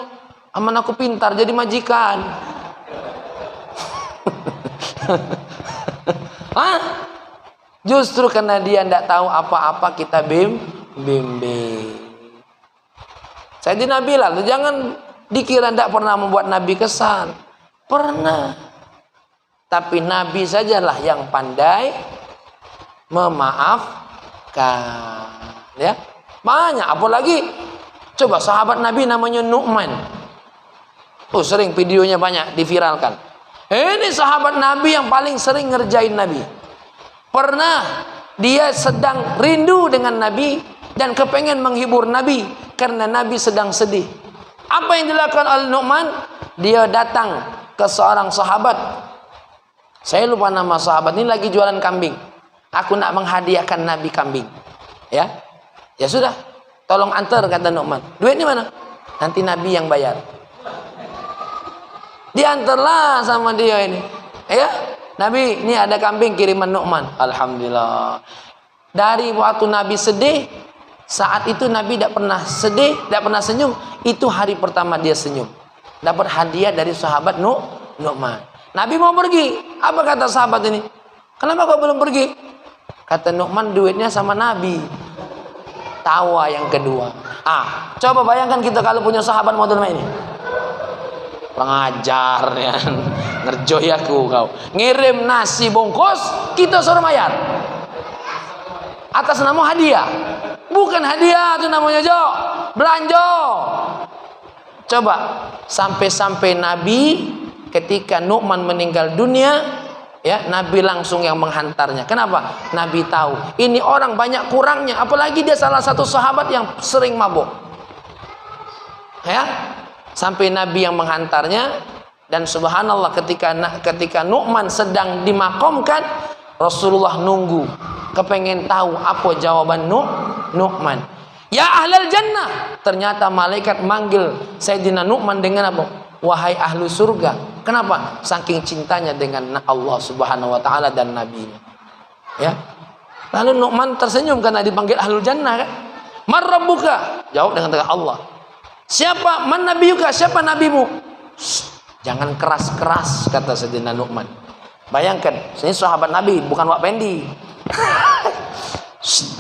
Speaker 1: aman aku pintar jadi majikan. Hah? Justru karena dia tidak tahu apa-apa kita bimbing. Sayyidina Bilal, jangan dikira tidak pernah membuat Nabi kesal. Pernah. Tapi Nabi sajalah yang pandai memaafkan. Ya, banyak. Apalagi coba sahabat Nabi namanya Nu'man. Oh, sering videonya banyak diviralkan. Ini sahabat Nabi yang paling sering ngerjain Nabi. Pernah dia sedang rindu dengan Nabi dan kepengen menghibur Nabi karena Nabi sedang sedih. Apa yang dilakukan oleh Nu'man? Dia datang ke seorang sahabat. Saya lupa nama sahabat ini, lagi jualan kambing. Aku nak menghadiahkan Nabi kambing. Ya sudah, tolong antar, kata Nu'man. Duitnya mana? Nanti Nabi yang bayar. Diantarlah sama dia ini. Ya, Nabi, ini ada kambing kiriman Nu'man. Alhamdulillah. Dari waktu Nabi sedih, saat itu Nabi tidak pernah sedih, tidak pernah senyum. Itu hari pertama dia senyum. Dapat hadiah dari sahabat Nu'man. Nabi mau pergi. Apa kata sahabat ini? Kenapa kau belum pergi? Kata Nu'man, duitnya sama Nabi. Tawa yang kedua. Coba bayangkan kita kalau punya sahabat model ini. Pengajar ya. Ngerjoy aku kau. Ngirim nasi bungkus, kita suruh bayar. Atas nama hadiah. Bukan hadiah itu namanya, Jo. Belanja. Coba sampai-sampai Nabi ketika Nu'man meninggal dunia, ya, Nabi langsung yang menghantarnya. Kenapa? Nabi tahu ini orang banyak kurangnya, apalagi dia salah satu sahabat yang sering mabuk. Ya, sampai Nabi yang menghantarnya. Dan subhanallah, ketika Nu'man sedang dimakamkan, Rasulullah nunggu, kepengen tahu apa jawaban Nu'man. Ya ahlal jannah. Ternyata malaikat manggil Sayyidina Nu'man dengan apa? Wahai ahlu surga. Kenapa? Saking cintanya dengan Allah subhanahu wa ta'ala dan Nabi-Nya. Ya. Lalu Nu'man tersenyum karena dipanggil ahlul jannah kan. Man rabbuka? Jawab dengan Allah. Siapa? Man nabiyuka? Siapa nabimu? Jangan keras-keras, kata Sayyidina Nu'man. Bayangkan, ini sahabat Nabi, bukan Wak Pendi.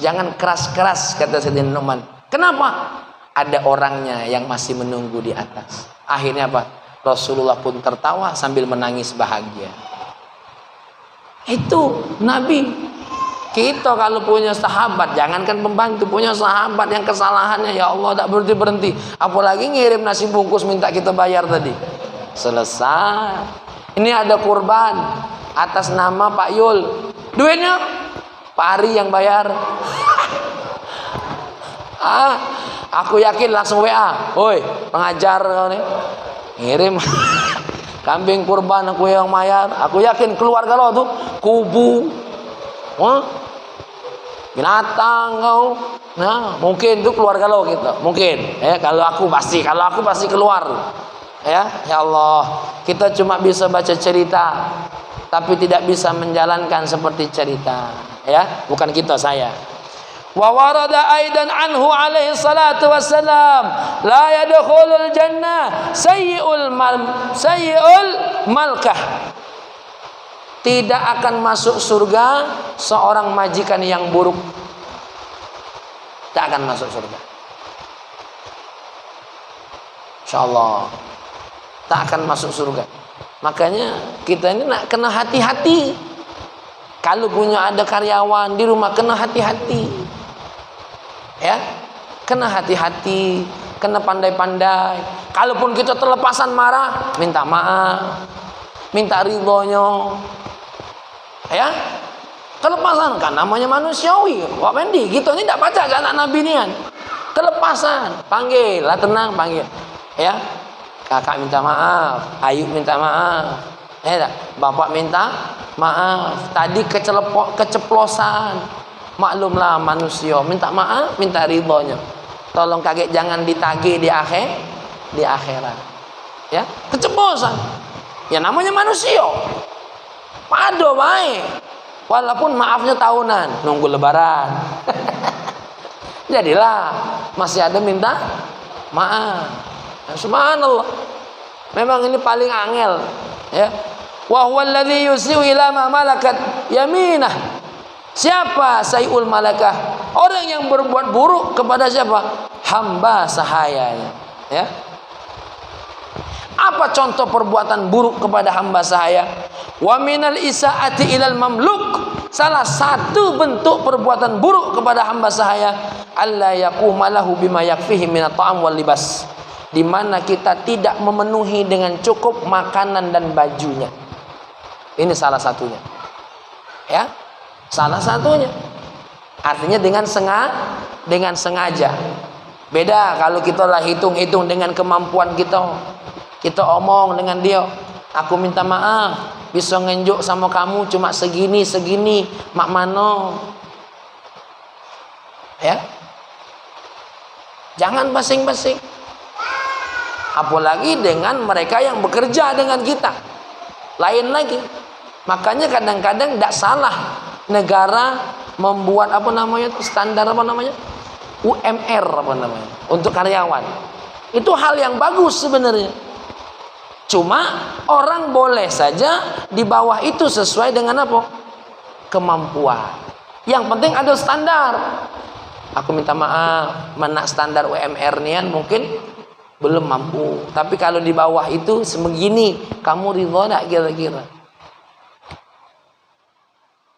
Speaker 1: Jangan keras-keras, kata Sayyidina Nu'man. Kenapa? Ada orangnya yang masih menunggu di atas. Akhirnya apa? Rasulullah pun tertawa sambil menangis bahagia. Itu Nabi. Kita kalau punya sahabat, jangankan pembantu, punya sahabat yang kesalahannya ya Allah tak berhenti-berhenti, apalagi ngirim nasi bungkus minta kita bayar tadi. Selesai. Ini ada kurban atas nama Pak Yul. Duitnya Pak Ari yang bayar. Aku yakin langsung WA. Woi, pengajar kau nih. Ngirim kambing kurban aku yang bayar. Aku yakin keluarga lo tuh kubu. Binatang kau. Nah, mungkin tuh keluarga lo gitu. Mungkin. Kalau aku pasti keluar. Ya Allah, kita cuma bisa baca cerita, tapi tidak bisa menjalankan seperti cerita. Ya, bukan kita, saya. Wa warada aidan anhu alaihi salatu wassalam, la yadkhulul jannah sayyi'ul malkah. Tidak akan masuk surga seorang majikan yang buruk. Tak akan masuk surga. Insyaallah tak akan masuk surga. Makanya kita ini nak kena hati-hati. Kalau punya ada karyawan di rumah, kena hati-hati. Ya, kena hati-hati, kena pandai-pandai. Kalaupun kita terlepasan marah, minta maaf, minta ridhonya. Ya, kelepasan kan namanya manusiawi. Wak Pendi, kita ini tidak baca anak Nabi nian. Kelepasan, panggil lah, tenang, panggil. Ya, kakak minta maaf, Ayu minta maaf, bapak minta maaf. Tadi keceplosan, maklumlah manusia, minta maaf, minta ridhonya. Tolong kakek jangan ditagih di di akhirat. Ya, keceplosan. Ya namanya manusia. Pado baik. Walaupun maafnya tahunan, nunggu lebaran. Jadilah masih ada minta maaf. Ya, subhanallah. Memang ini paling angel, ya. Wa huwa alladzi yusiu ila ma malakat yaminah. Siapa sayul malakah? Orang yang berbuat buruk kepada siapa? Hamba sahayanya, ya. Apa contoh perbuatan buruk kepada hamba sahaya? Wa minal isaati ilal mamluk. Salah satu bentuk perbuatan buruk kepada hamba sahaya, alla yaquma lahu bima yakfihi minat ta'am wal libas. Di mana kita tidak memenuhi dengan cukup makanan dan bajunya. Ini salah satunya. Ya. Salah satunya. Artinya dengan sengaja. Beda kalau kita lah hitung-hitung dengan kemampuan kita. Kita omong dengan dia, aku minta maaf, bisa ngenjuk sama kamu cuma segini, mak mano. Ya. Jangan basing-basing. Apalagi dengan mereka yang bekerja dengan kita. Lain lagi. Makanya kadang-kadang tidak salah negara membuat standar UMR untuk karyawan. Itu hal yang bagus sebenarnya. Cuma orang boleh saja di bawah itu sesuai dengan apa? Kemampuan. Yang penting ada standar. Aku minta maaf, menak standar UMR nian mungkin belum mampu. Tapi kalau di bawah itu sebegini, kamu ridho tak kira-kira?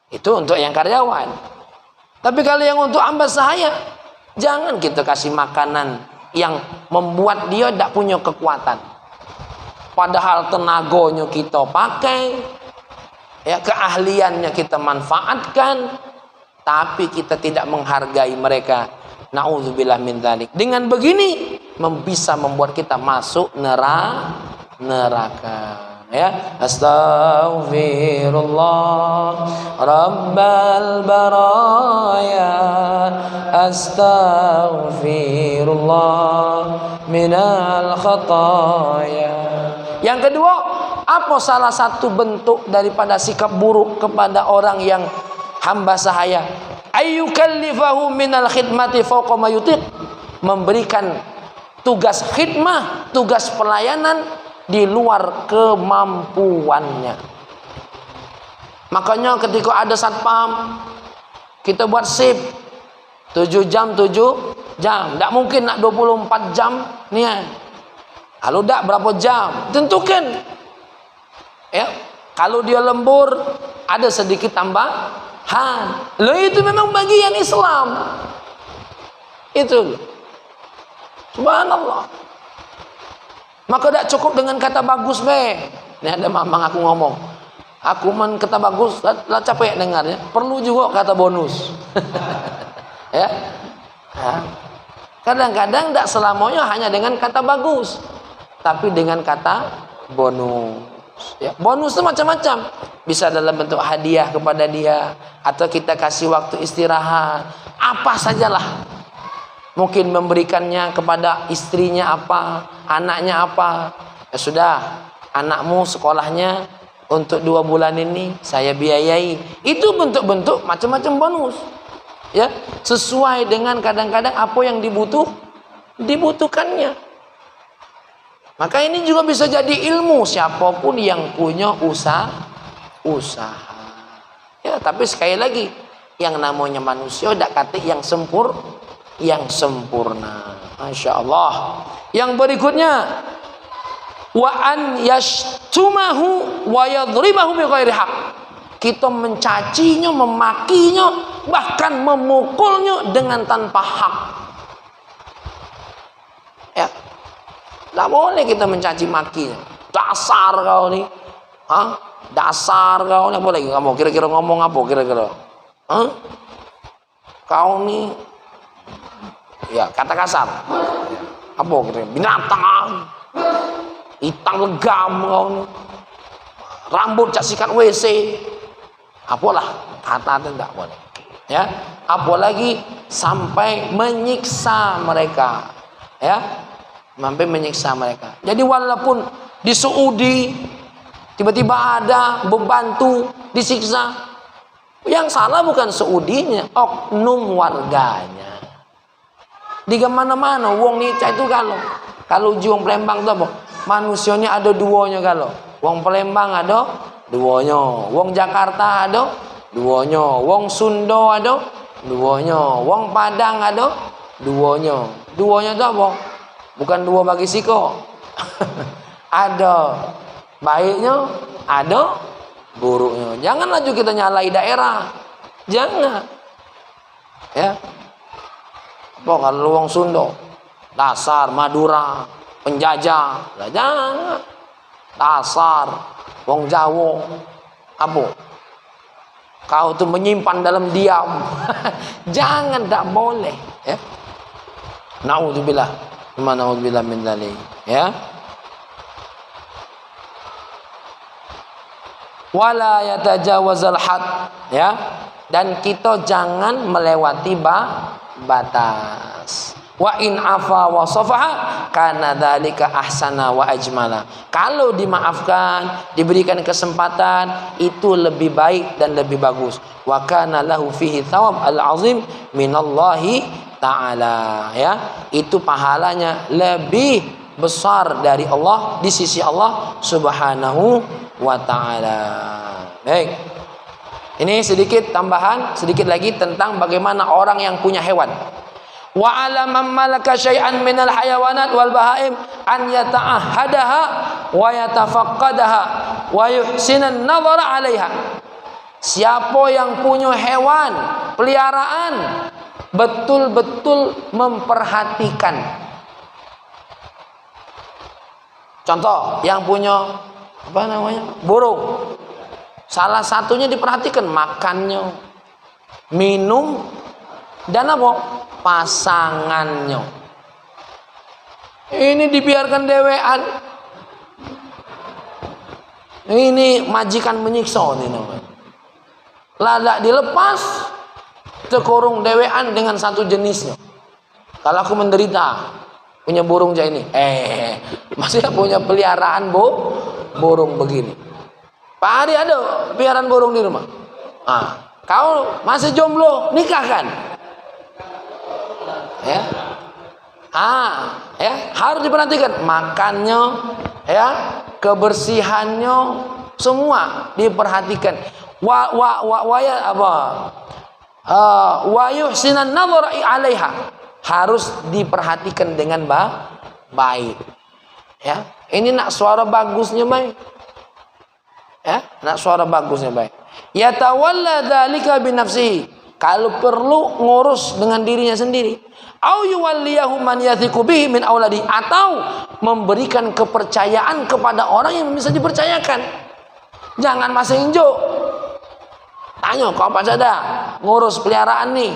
Speaker 1: Itu untuk yang karyawan. Tapi kalau yang untuk hamba sahaya, jangan kita kasih makanan yang membuat dia tidak punya kekuatan. Padahal tenaganya kita pakai, ya, keahliannya kita manfaatkan, tapi kita tidak menghargai mereka. Na'udzubillah min dzalik. Dengan begini bisa membuat kita masuk neraka. Ya, astaghfirullah rabbal baraya, astaghfirullah minal khataya. Yang kedua, apa salah satu bentuk daripada sikap buruk kepada orang yang hamba sahaya? Ayyukallifahu minal khidmati fawqa ma yutiq. Memberikan tugas khidmah, tugas pelayanan di luar kemampuannya. Makanya ketika ada satpam, kita buat shift 7 jam. Tidak mungkin nak 24 jam nih. Kalau tidak berapa jam? Tentukan. Ya, kalau dia lembur ada sedikit tambahan. Loh, itu memang bagian Islam. Itu. Subhanallah. Maka tidak cukup dengan kata bagus be. Ini ada mamang aku ngomong. Aku kata bagus, lah capek dengarnya. Perlu juga kata bonus. Ya. Kadang-kadang tidak selamanya hanya dengan kata bagus, tapi dengan kata bonus. Ya, bonus itu macam-macam. Bisa dalam bentuk hadiah kepada dia, atau kita kasih waktu istirahat, apa sajalah. Mungkin memberikannya kepada istrinya apa, anaknya apa. Ya sudah, anakmu sekolahnya untuk 2 bulan ini saya biayai. Itu bentuk-bentuk macam-macam bonus. Ya, sesuai dengan kadang-kadang apa yang dibutuhkannya. Maka ini juga bisa jadi ilmu siapapun yang punya usaha. Ya, tapi sekali lagi, yang namanya manusia tidak kata yang sempurna. Masya Allah. Yang berikutnya, wa an yashtumahu wa yadribahu bi ghairi haq. Kita mencacinya, memakinya, bahkan memukulnya dengan tanpa hak. Ya. Tak boleh kita mencaci maki. Dasar kau nih. Dasar kau nih. Apa lagi kamu? Kira-kira ngomong apa kira-kira? Kau nih. Ya, kata kasar. Apa kira-kira? Binatang. Hitam legam kau nih. Rambut cak sikat WC. Apalah kata itu tidak boleh. Ya. Apalagi sampai menyiksa mereka. Ya. sampai menyiksa mereka. Jadi walaupun di Saudi tiba-tiba ada pembantu disiksa, yang salah bukan Saudinya, oknum warganya. Di mana-mana wong nica itu kalau wong Palembang itu apa? Manusianya ada duonya kalau. Wong Palembang ada duonya, wong Jakarta ada duonya, wong Sunda ada duonya, wong Padang ada duonya. Duonya itu apa? Bukan duo bagi siko. Ada baiknya, ada buruknya. Janganlah juga kita nyalai daerah. Jangan. Ya. Apa kalau wong Sunda, dasar Madura, penjajah. Lah jangan. Dasar wong Jawa. Apa? Kau tuh menyimpan dalam diam. Jangan, tak boleh, ya. Naudzubillah. Naudzubillah min dzalik, ya. Wala yatajawazal had, ya. Dan kita jangan melewati batas. Wa in afa wa safaha kana dzalika ahsana wa ajmala. Kalau dimaafkan, diberikan kesempatan, itu lebih baik dan lebih bagus. Wa kana lahu fihi thawab al-azim minallahi ta'ala, ya. Itu pahalanya lebih besar dari Allah, di sisi Allah Subhanahu wa ta'ala. Baik. Ini sedikit tambahan, sedikit lagi tentang bagaimana orang yang punya hewan. Wa 'ala man malaka syai'an minal hayawanat wal bahaim an yata'ahhadaha wa yatafaqqadaha wa yuhsinan nadhara 'alaiha. Siapa yang punya hewan peliharaan betul-betul memperhatikan. Contoh, yang punya apa namanya? Burung. Salah satunya diperhatikan makannya, minum, dan apa? Pasangannya. Ini dibiarkan dewean. Ini majikan menyiksa ini namanya. Ladak dilepas, terkurung dewean dengan satu jenisnya. Kalau aku menderita punya burung kayak ini, masih punya peliharaan burung begini. Pak Hari ada peliharaan burung di rumah. Kau masih jomblo, nikahkan. Ya, ya, harus diperhatikan makannya, ya, kebersihannya, semua diperhatikan. Wa yuhsinan nadhara 'alaiha, harus diperhatikan dengan baik. Ya, ini nak suara bagusnya baik. Ya, nak suara bagusnya baik. Yatawalla dzalika bi nafsihi, kalau perlu ngurus dengan dirinya sendiri. Au yuwalliyahu man yathiqu bihi min auladi, atau memberikan kepercayaan kepada orang yang bisa dipercayakan. Jangan masih injuk. Tanya kau apa saja ngurus peliharaan nih.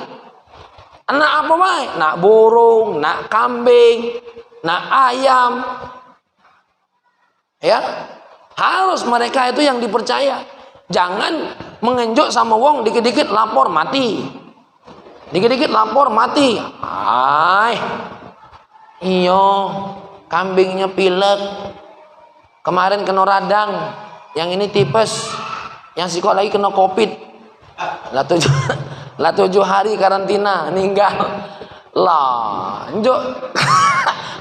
Speaker 1: Nak apa baik? Nak burung, nak kambing, nak ayam. Ya, harus mereka itu yang dipercaya. Jangan mengenjuk sama wong, dikit-dikit lapor mati. Dikit-dikit lapor mati. Iyo, kambingnya pilek. Kemarin kena radang, yang ini tipes, yang siko lagi kena covid. Lah 7 hari karantina, meninggal. Lah, njuk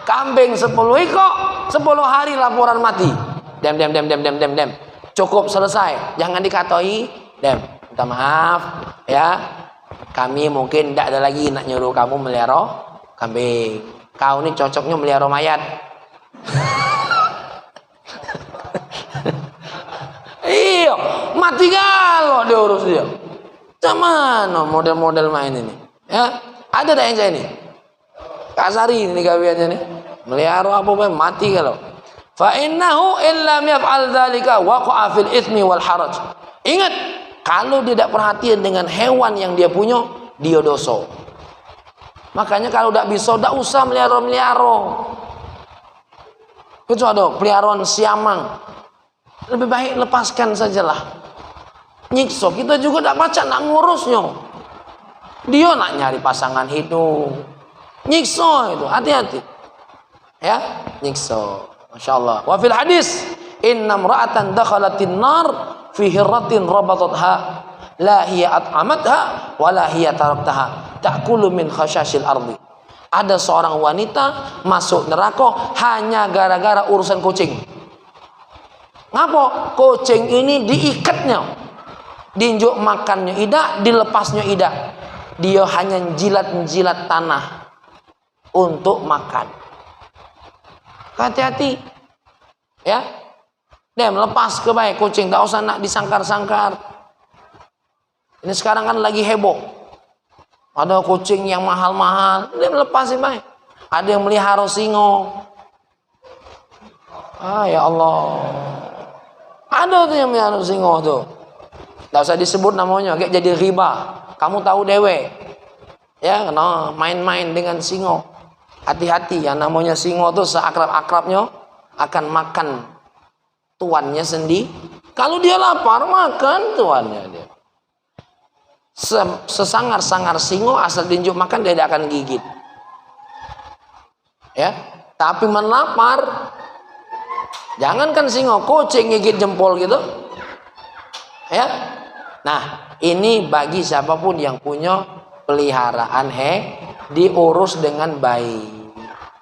Speaker 1: kambing 10 ekor, 10 hari laporan mati. Dem. Cukup, selesai. Jangan dikatoi, dem. Minta maaf, ya. Kami mungkin tidak ada lagi nak nyuruh kamu melihara kambing. Kau ini cocoknya melihara mayat. Iya, mati kalau diurus dia. Cuman model-model main ini. Ya, ada yang saya ini. Kak Sari ini gawiannya nih. Melihara apa pun mati kalau. Fa innahu illa yaf'al dzalika waqa'a fil itsmi wal haraj. Ingat, kalau tidak perhatian dengan hewan yang dia punya, dia dosa. Makanya kalau tidak bisa, tidak usah melihara. Itu ada peliharaan siamang, lebih baik lepaskan sajalah. Nyiksa, kita juga tidak baca, nak ngurusnya. Dia nak nyari pasangan hidup. Nyiksa itu, hati-hati. Ya, nyiksa. Masya Allah. Wa fil hadis, inna imra'atan dakhalatin nar fi hirratin rabatatha la hiya at'amatha wa la hiya taraktaha ta'kulu min khashashil ardi. Ada seorang wanita masuk neraka hanya gara-gara urusan kucing. Ngapa? Kucing ini diikatnya, diinjuk makannya idak, dilepasnya idak. Dia hanya jilat-jilat tanah untuk makan. Hati-hati, ya. Dia melepas ke baik kucing, tak usah nak disangkar-sangkar. Ini sekarang kan lagi heboh. Ada kucing yang mahal-mahal, dia melepasin baik. Ada yang melihara singo. Ah ya Allah. Ada tuh yang melihara singo tuh. Tak usah disebut namanya, kayak jadi riba. Kamu tahu dewe. Ya, kena main-main dengan singo. Hati-hati, yang namanya singo tuh seakrab-akrabnya akan makan tuannya sendiri. Kalau dia lapar, makan tuannya dia. Sesangar-sangar singo asal diinjuk makan dia tidak akan gigit. Ya, tapi melapar, jangankan singo, kucing gigit jempol gitu. Ya. Nah, ini bagi siapapun yang punya peliharaan diurus dengan baik.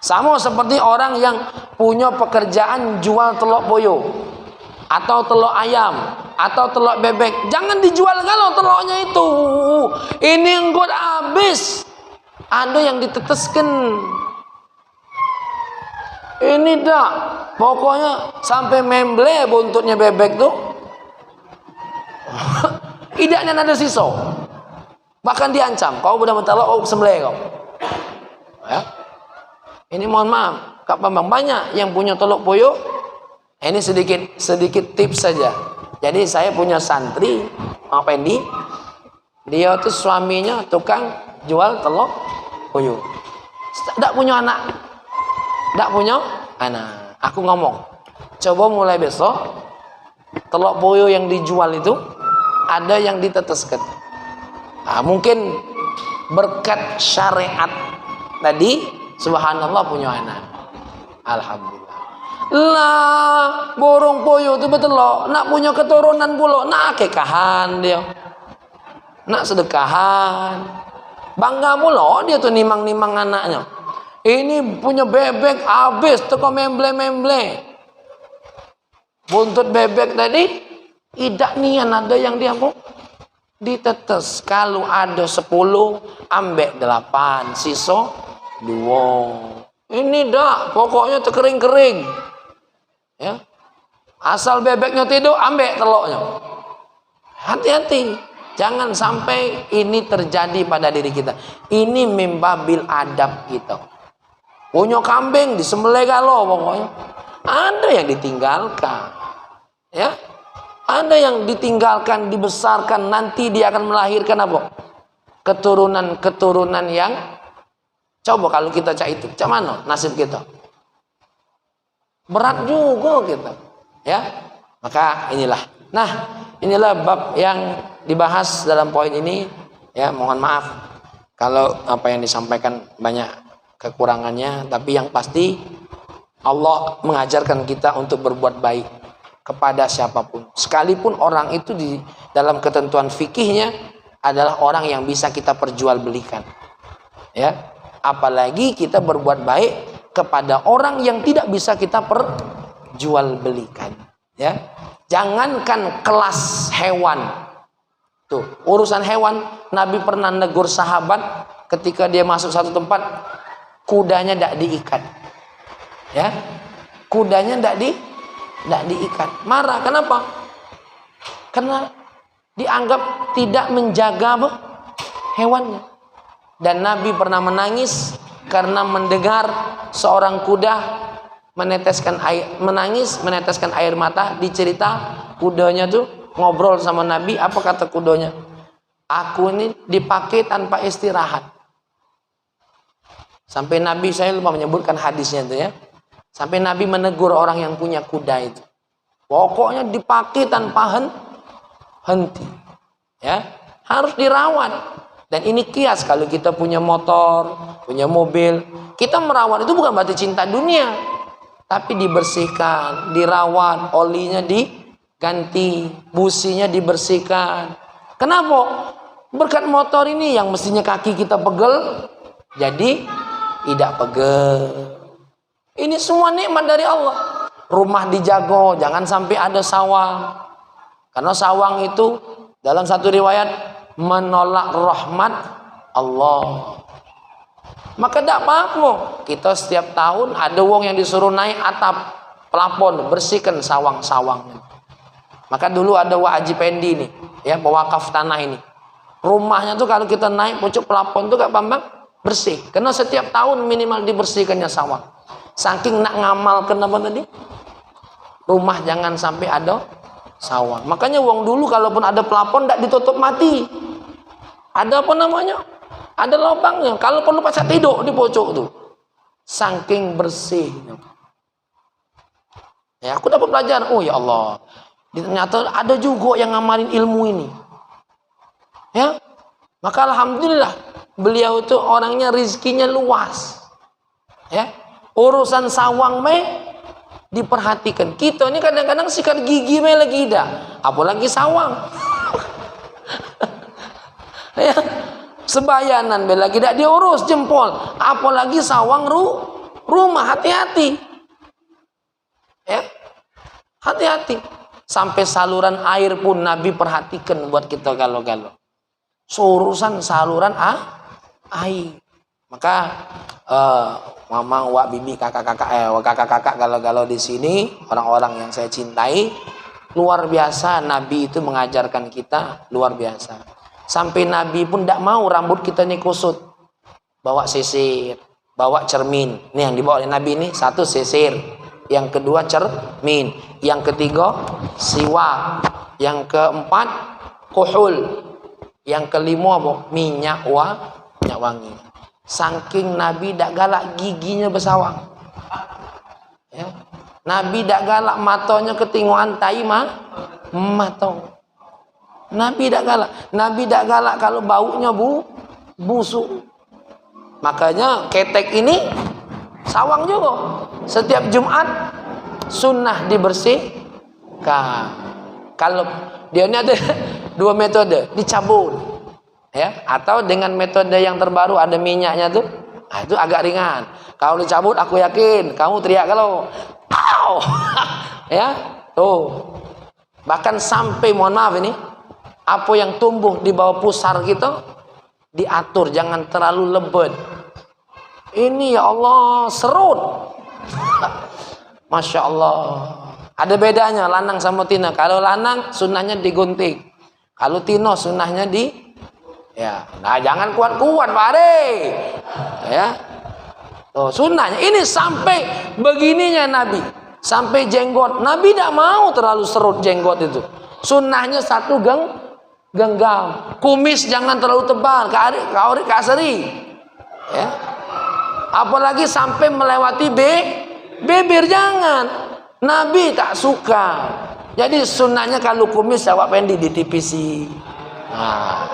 Speaker 1: Sama seperti orang yang punya pekerjaan jual telur boyo atau telur ayam atau telur bebek, jangan dijual kalau telurnya itu. Ini engkau habis. Ada yang diteteskan. Ini dah, pokoknya sampai memble buntutnya bebek tuh. Idaknya ada sisa. Bahkan diancam, kau benar benar oh sembelih kau. Ya. Ini mohon maaf, Kak Bambang, banyak yang punya teluk puyuh. Ini sedikit tips saja. Jadi saya punya santri, Pak Pendi, dia tuh suaminya tukang jual telur puyuh. Tidak punya anak. Tidak punya anak. Aku ngomong, coba mulai besok telur puyuh yang dijual itu ada yang diteteskan. Nah, mungkin berkat syariat tadi, subhanallah punya anak. Alhamdulillah. Lah, borong puyuh itu betul loh. Nak punya keturunan pula, nak akekahan dia, nak sedekahan. Bangga pula dia tuh nimang-nimang anaknya. Ini punya bebek habis, teko memble-memble. Buntut bebek tadi, idak nian ada yang dia mau ditetes. Kalau ada 10, ambek 8, sisa 2. Ini dah, pokoknya terkering-kering. Ya. Asal bebeknya tidur, ambek telurnya. Hati-hati, jangan sampai ini terjadi pada diri kita. Ini mimbabil adab kita. Punya kambing disembelih kalau pokoknya. Ada yang ditinggalkan. Ya. Ada yang ditinggalkan, dibesarkan, nanti dia akan melahirkan apa? Keturunan-keturunan yang coba kalau kita cak itu, cak mana nasib kita? Berat juga kita, ya. Maka inilah. Nah, inilah bab yang dibahas dalam poin ini. Ya, mohon maaf kalau apa yang disampaikan banyak kekurangannya, tapi yang pasti Allah mengajarkan kita untuk berbuat baik kepada siapapun, sekalipun orang itu di dalam ketentuan fikihnya adalah orang yang bisa kita perjualbelikan. Ya, apalagi kita berbuat baik kepada orang yang tidak bisa kita perjualbelikan. Ya, jangankan kelas hewan. Tuh, urusan hewan, Nabi pernah negur sahabat ketika dia masuk satu tempat, kudanya tidak diikat. Ya, kudanya tidak diikat. Marah, kenapa? Karena dianggap tidak menjaga hewannya. Dan Nabi pernah menangis karena mendengar seorang kuda meneteskan air mata. Dicerita kudanya tuh ngobrol sama Nabi. Apa kata kudanya? Aku ini dipakai tanpa istirahat. Sampai Nabi, saya lupa menyebutkan hadisnya itu ya. Sampai Nabi menegur orang yang punya kuda itu. Pokoknya dipakai tanpa henti. Ya, harus dirawat. Dan ini kias kalau kita punya motor, punya mobil, kita merawat itu bukan berarti cinta dunia, tapi dibersihkan, dirawat, olinya diganti, businya dibersihkan. Kenapa? Berkat motor ini yang mestinya kaki kita pegel, jadi tidak pegel. Ini semua nikmat dari Allah. Rumah dijago, jangan sampai ada sawang. Karena sawang itu dalam satu riwayat menolak rahmat Allah. Maka tidak apa-apa kita setiap tahun ada wong yang disuruh naik atap pelapon, bersihkan sawang-sawang. Maka dulu ada Wak Haji Pendi nih, ya, pewakaf tanah ini. Rumahnya tuh kalau kita naik pucuk pelapon tuh Kak Bambang bersih. Karena setiap tahun minimal dibersihkannya sawang. Saking nak ngamalkan apa tadi? Rumah jangan sampai ada sawang. Makanya wong dulu kalaupun ada pelapon tidak ditutup mati. Ada apa namanya? Ada lubangnya. Kalau perlu pasang tidur di pojok tuh. Saking bersihnya. Ya, aku dapat pelajaran. Oh ya Allah. Ternyata ada juga yang ngamalin ilmu ini. Ya. Maka alhamdulillah beliau itu orangnya rizkinya luas. Ya. Urusan sawang diperhatikan. Kita ini kadang-kadang sikat gigi lagi dah. Apalagi sawang. Ya, sebayanan lagi tidak diurus jempol, apalagi sawang rumah. Hati-hati, ya, hati-hati. Sampai saluran air pun Nabi perhatikan buat kita galau-galau. Urusan saluran air. Maka mamang, wak, bibi, kakak-kakak galau-galau di sini, orang-orang yang saya cintai, luar biasa. Nabi itu mengajarkan kita luar biasa. Sampai Nabi pun tidak mau rambut kita ini kusut. Bawa sisir, bawa cermin. Ini yang dibawa oleh Nabi ini, satu sisir, yang kedua cermin, yang ketiga siwak, yang keempat kuhul, yang kelima minyak wangi. Saking Nabi tidak galak giginya bersawang. Ya. Nabi tidak galak matanya ketingguan tai matong. Nabi tidak galak. Nabi tidak galak kalau baunya busuk. Makanya ketek ini sawang juga. Setiap Jumat sunnah dibersihkan. Kalau dia ini ada dua metode, dicabut, ya, atau dengan metode yang terbaru ada minyaknya tuh. Nah, itu agak ringan. Kalau dicabut aku yakin kamu teriak kalau ya, tuh. Bahkan sampai mohon maaf ini, apa yang tumbuh di bawah pusar kita diatur, jangan terlalu lebat. Ini ya Allah serut. Masya Allah. Ada bedanya lanang sama tina. Kalau lanang sunnahnya digunting. Kalau tino sunnahnya ya. Nah jangan kuat-kuat Pak Ade. Ya. Tuh, sunnahnya ini sampai begininya Nabi. Sampai jenggot. Nabi tidak mau terlalu serut jenggot itu. Sunnahnya satu genggam. Kumis jangan terlalu tebal, ke asari. Ya. Apalagi sampai melewati bibir, jangan. Nabi tak suka. Jadi sunnahnya kalau kumis jawab pendek ditipisi. Nah,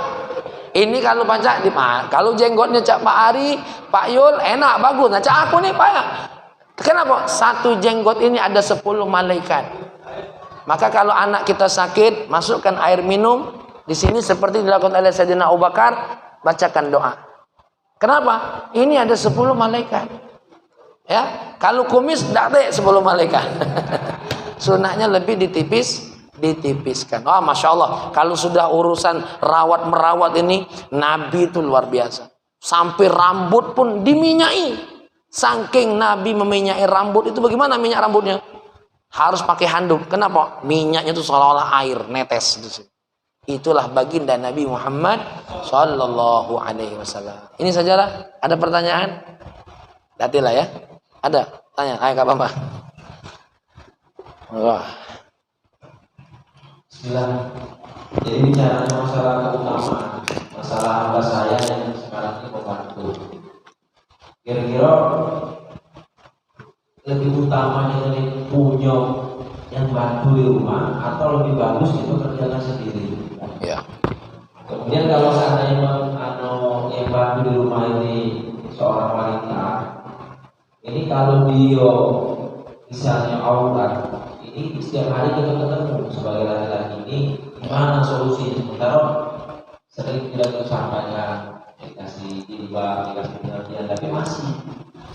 Speaker 1: ini kalau baca kalau jenggotnya Cak Pak Ari, Pak Yul enak bagus. Nah, Cak aku nih Pak. Kenapa? Satu jenggot ini ada 10 malaikat. Maka kalau anak kita sakit, masukkan air minum. Di sini seperti dilakukan oleh Sayyidina Abu Bakar, bacakan doa. Kenapa? Ini ada 10 malaikat. Ya, kalau kumis tidak ada 10 malaikat. Sunnahnya lebih ditipiskan. Oh, Masya Allah. Kalau sudah urusan rawat-merawat ini, Nabi itu luar biasa. Sampai rambut pun diminyai. Saking Nabi meminyai rambut itu, bagaimana minyak rambutnya? Harus pakai handuk. Kenapa? Minyaknya itu seolah-olah air netes di sini. Itulah baginda Nabi Muhammad Sallallahu Alaihi Wasallam. Ini sajalah. Ada pertanyaan? Datilah ya. Ada? Tanya. Ayo Kak Bambang. Wah.
Speaker 2: Bismillah. Jadi bicara masalah keutamaan, masalah hamba saya yang sekarang ini membantu. Kira-kira lebih utamanya ini punya yang bantu di rumah atau lebih bagus itu kerjakan sendiri?
Speaker 1: Ya.
Speaker 2: Kemudian kalau seandainya bantu di rumah ini seorang wanita, ini kalau beliau misalnya aurat, ini setiap hari kita ketemu sebagai laki-laki ini, gimana solusinya? Sementara sering tidak tersampaikan, dikasih jilbab, dikasih pengertian, tapi masih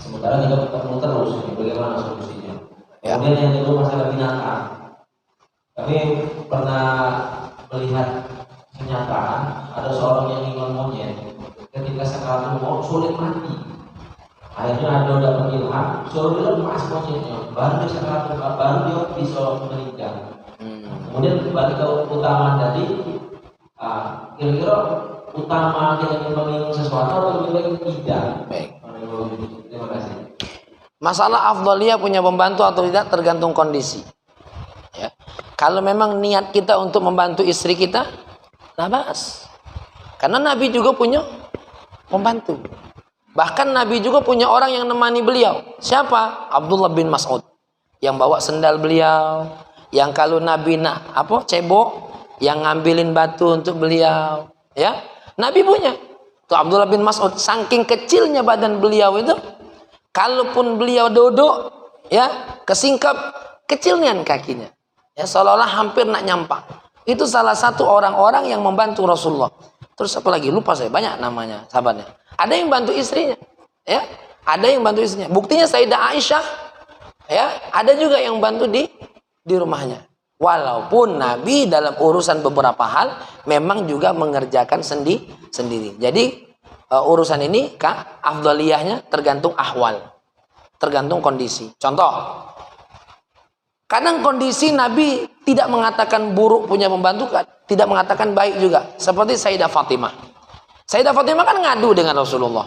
Speaker 2: sementara kita ketemu terus, bagaimana solusinya?
Speaker 1: Ya.
Speaker 2: Kemudian yang kedua masalah binatang. Kami pernah melihat kenyataan ada seorang yang ingin monyet ketika sakaratul maut sulit mati. Akhirnya ada dapat ilham, suruh dia lepas monyetnya, baru dia sakaratul maut, baru dia bisa meninggal. Kemudian balik ke utama tadi, kira-kira utama kita ingin menginginkan sesuatu atau lebih baik tidak?
Speaker 1: Baik.
Speaker 2: Terima kasih.
Speaker 1: Masalah afdaliyah punya pembantu atau tidak tergantung kondisi. Ya. Kalau memang niat kita untuk membantu istri kita, la ba'as. Karena Nabi juga punya pembantu. Bahkan Nabi juga punya orang yang nemani beliau. Siapa? Abdullah bin Mas'ud. Yang bawa sendal beliau, yang kalau Nabi cebok, yang ngambilin batu untuk beliau, ya. Nabi punya. Tuh Abdullah bin Mas'ud, saking kecilnya badan beliau itu, kalaupun beliau duduk, ya, kesingkap, kecilnya kakinya. Ya, seolah-olah hampir nak nyampak. Itu salah satu orang-orang yang membantu Rasulullah. Terus apa lagi? Lupa saya, banyak namanya sahabatnya. Ada yang bantu istrinya, ya. Ada yang bantu istrinya. Buktinya Sayyidah Aisyah, ya, ada juga yang bantu di rumahnya. Walaupun Nabi dalam urusan beberapa hal memang juga mengerjakan sendiri. Jadi urusan ini afdaliyahnya tergantung ahwal, tergantung kondisi. Contoh, kadang kondisi Nabi tidak mengatakan buruk punya pembantu, tidak mengatakan baik juga. Seperti Sayyidah Fatimah. Sayyidah Fatimah kan ngadu dengan Rasulullah.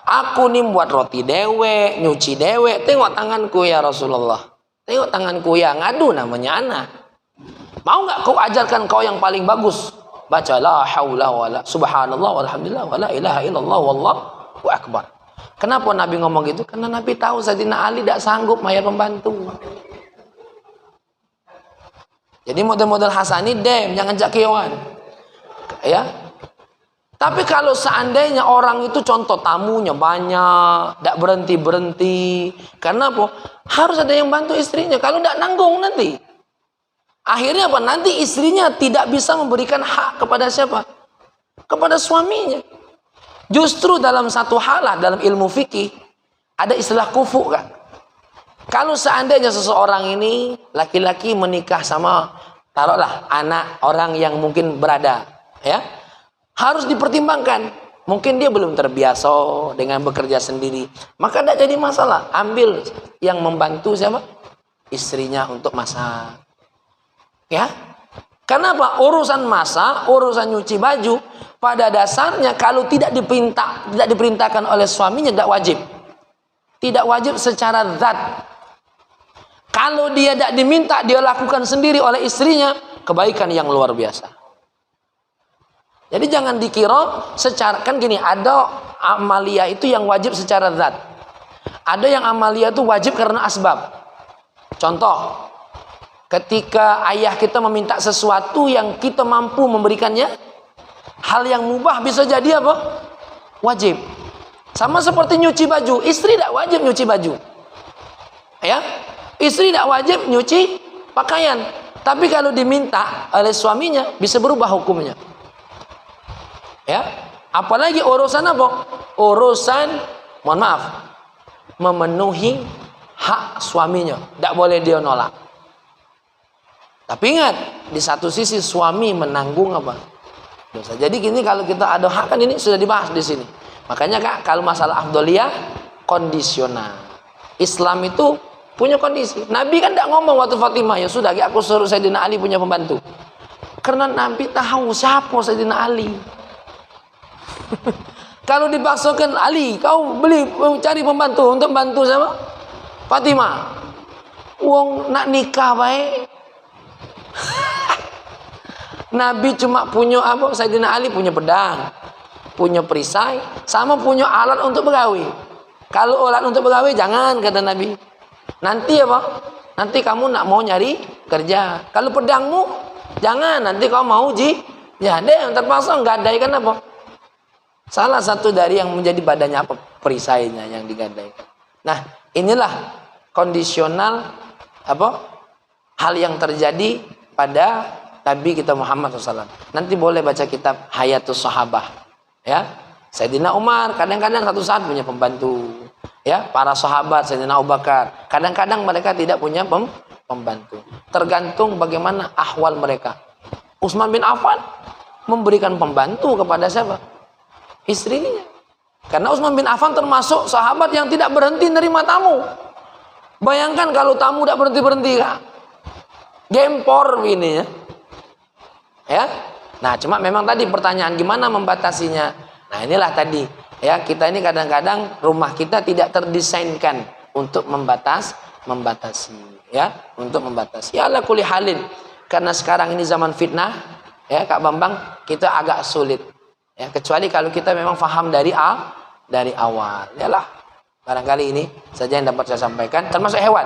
Speaker 1: Aku nih buat roti dewe, nyuci dewe, tengok tanganku ya Rasulullah. Tengok tanganku ya, ngadu namanya anak. Mau nggak kau ajarkan kau yang paling bagus? Baca la haula wala subhanallah walhamdulillah wala ilaha illallah wallahu akbar. Kenapa Nabi ngomong gitu? Karena Nabi tahu Sayyidina Ali tidak sanggup bayar pembantu. Jadi model-model Hasani jangan jakiwan. Ya. Tapi kalau seandainya orang itu contoh tamunya banyak, tidak berhenti-berhenti. Karena apa? Harus ada yang bantu istrinya. Kalau tidak nanggung nanti. Akhirnya apa? Nanti istrinya tidak bisa memberikan hak kepada siapa? Kepada suaminya. Justru dalam satu hal, dalam ilmu fikih, ada istilah kufu kan? Kalau seandainya seseorang ini, laki-laki menikah sama, taruhlah, anak orang yang mungkin berada, ya, harus dipertimbangkan. Mungkin dia belum terbiasa dengan bekerja sendiri. Maka tidak jadi masalah. Ambil yang membantu siapa? Istrinya untuk masak. Ya, kenapa? Urusan masak, urusan nyuci baju, pada dasarnya kalau tidak diperintahkan oleh suaminya tidak wajib. Tidak wajib secara zat. Kalau dia tidak diminta, dia lakukan sendiri oleh istrinya, kebaikan yang luar biasa. Jadi jangan dikira secara, kan gini, ada amalia itu yang wajib secara zat. Ada yang amalia itu wajib karena asbab. Contoh, ketika ayah kita meminta sesuatu yang kita mampu memberikannya, hal yang mubah bisa jadi apa? Wajib. Sama seperti nyuci baju, istri tidak wajib nyuci baju. Ya, istri tidak wajib nyuci pakaian. Tapi kalau diminta oleh suaminya, bisa berubah hukumnya. Ya, apalagi urusan apa? Urusan, mohon maaf, memenuhi hak suaminya. Tidak boleh dia nolak. Tapi ingat, di satu sisi suami menanggung apa? Dosa. Jadi gini, kalau kita ada hak kan ini sudah dibahas di sini. Makanya Kak, kalau masalah afdoliyah kondisional. Islam itu punya kondisi. Nabi kan tidak ngomong waktu Fatimah, ya sudah, aku suruh Sayyidina Ali punya pembantu. Karena Nabi tahu siapa Sayyidina Ali. Kalau dipaksakan, Ali, kau cari pembantu untuk bantu sama Fatimah. Wong nak nikah baik. Nabi cuma punya apa? Sayyidina Ali punya pedang, punya perisai, sama punya alat untuk begawi. Kalau alat untuk begawi jangan, kata Nabi. Nanti apa? Nanti kamu nak mau nyari kerja. Kalau pedangmu jangan, nanti kau mau ya deh terpaksa gadai kan apa? Salah satu dari yang menjadi badannya apa? Perisainya yang digadaikan. Nah, inilah kondisional apa? Hal yang terjadi pada Nabi kita Muhammad SAW. Nanti boleh baca kitab Hayatus Sahabah. Ya, Sayyidina Umar kadang-kadang satu saat punya pembantu. Ya, para sahabat Sayyidina Abu Bakar kadang-kadang mereka tidak punya pembantu. Tergantung bagaimana ahwal mereka. Utsman bin Affan memberikan pembantu kepada siapa? Istrinya. Karena Utsman bin Affan termasuk sahabat yang tidak berhenti nerima tamu. Bayangkan kalau tamu tidak berhenti-berhenti, Kak. Gempor ini ya. Ya. Nah, cuma memang tadi pertanyaan gimana membatasinya. Nah, inilah tadi ya, kita ini kadang-kadang rumah kita tidak terdesainkan untuk membatasi ya, untuk membatasi. Ya ala kulli halin. Karena sekarang ini zaman fitnah ya, Kak Bambang, kita agak sulit. Ya, kecuali kalau kita memang faham dari awal. Yalah. Barangkali ini saja yang dapat saya sampaikan, termasuk hewan.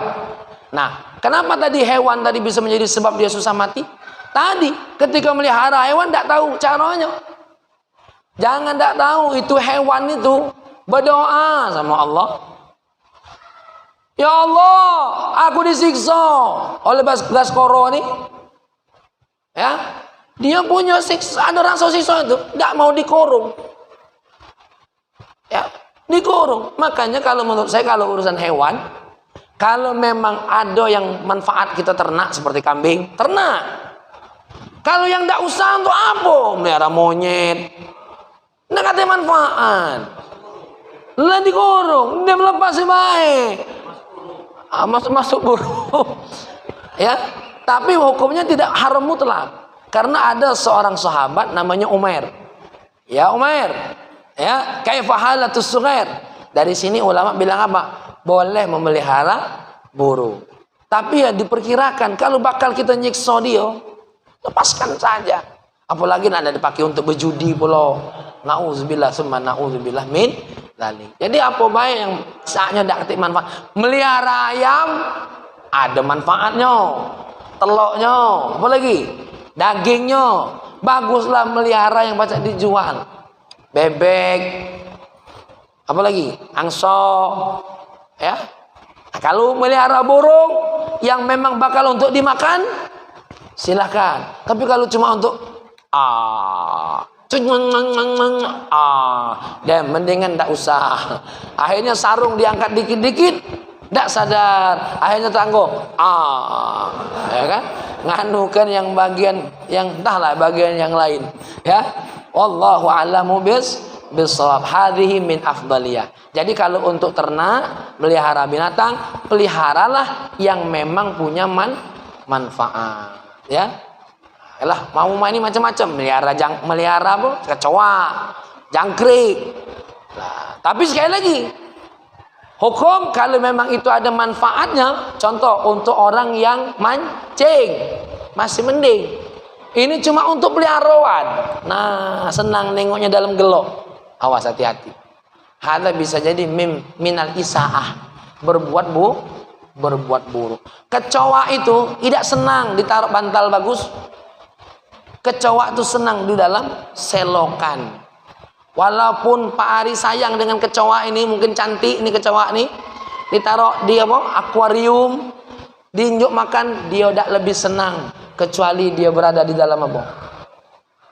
Speaker 1: Nah, kenapa tadi hewan tadi bisa menjadi sebab dia susah mati? Tadi ketika melihara hewan tidak tahu caranya. Jangan tidak tahu itu hewan itu berdoa sama Allah. Ya Allah, aku disiksa oleh Baskoro ini. Ya, dia punya siksa, ada rasa siksa itu, tidak mau dikurung. Ya, dikurung. Makanya kalau menurut saya kalau urusan hewan, kalau memang ada yang manfaat kita ternak seperti kambing, ternak. Kalau yang tidak usah untuk apa? Melihara monyet. Tidak ada manfaat. Lah dikurung, dia melepas si baik. Masuk burung. Ya, tapi hukumnya tidak haram mutlak. Karena ada seorang sahabat namanya Umair. Ya Umair. Ya, kaifa halatus sughair. Dari sini ulama bilang apa? Boleh memelihara burung. Tapi ya diperkirakan kalau bakal kita nyiksa dia, lepaskan saja. Apalagi ada dipakai untuk berjudi pula. Nauzubillah summa nauzubillah min dzalik. Jadi apa baik yang saatnya tidak ketik manfaat. Melihara ayam ada manfaatnya. Telurnya, apa lagi? Dagingnya. Baguslah melihara yang baca dijual. Bebek. Apa lagi? Angso. Ya. Nah, kalau melihara burung yang memang bakal untuk dimakan, silakan. Tapi kalau cuma untuk dan mendingan tak usah. Akhirnya sarung diangkat dikit-dikit, tak sadar. Akhirnya tangguh. Ya kan? Nganukan yang bagian yang entahlah bagian yang lain. Ya. Wallahu a'lamu bisawab. Hadhihi min afdaliyah. Jadi kalau untuk ternak, melihara binatang, peliharalah yang memang punya manfaat. Ya. Lah mau main ini macam-macam, melihara apa? Kecoa, jangkrik. Nah, tapi sekali lagi, hukum kalau memang itu ada manfaatnya, contoh untuk orang yang mancing, masih mending. Ini cuma untuk peliharaan. Nah, senang nengoknya dalam gelok. Awas hati-hati. Hada bisa jadi minal isaah, berbuat buruk. Kecoa itu tidak senang ditaruh bantal bagus. Kecoa itu senang di dalam selokan. Walaupun Pak Ari sayang dengan kecoa ini, mungkin cantik ini kecoa ini, ditaruh di akuarium, diinjuk makan, dia tidak lebih senang kecuali dia berada di dalam apa?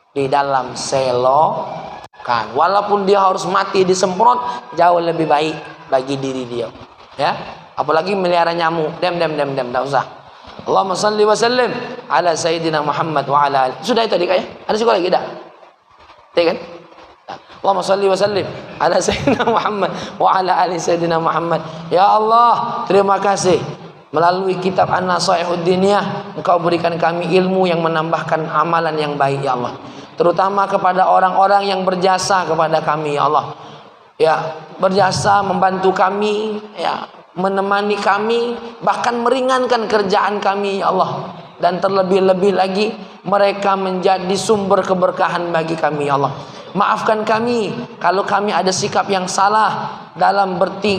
Speaker 1: Di dalam selokan. Walaupun dia harus mati disemprot, jauh lebih baik bagi diri dia. Ya, apalagi melihara nyamuk, dem, tak usah. Allahumma salli wa sallim ala Sayyidina Muhammad wa ala alihi. Sudah itu tadi kayaknya? Ada sekolah lagi tak? Tidak kan? Allahumma salli wa sallim ala Sayyidina Muhammad wa ala alihi Sayyidina Muhammad. Ya Allah, terima kasih. Melalui kitab An-Nasaihud Diniyah, Engkau berikan kami ilmu yang menambahkan amalan yang baik, ya Allah. Terutama kepada orang-orang yang berjasa kepada kami, ya Allah. Ya, berjasa membantu kami, ya, menemani kami, bahkan meringankan kerjaan kami, ya Allah. Dan terlebih-lebih lagi mereka menjadi sumber keberkahan bagi kami, ya Allah. Maafkan kami kalau kami ada sikap yang salah dalam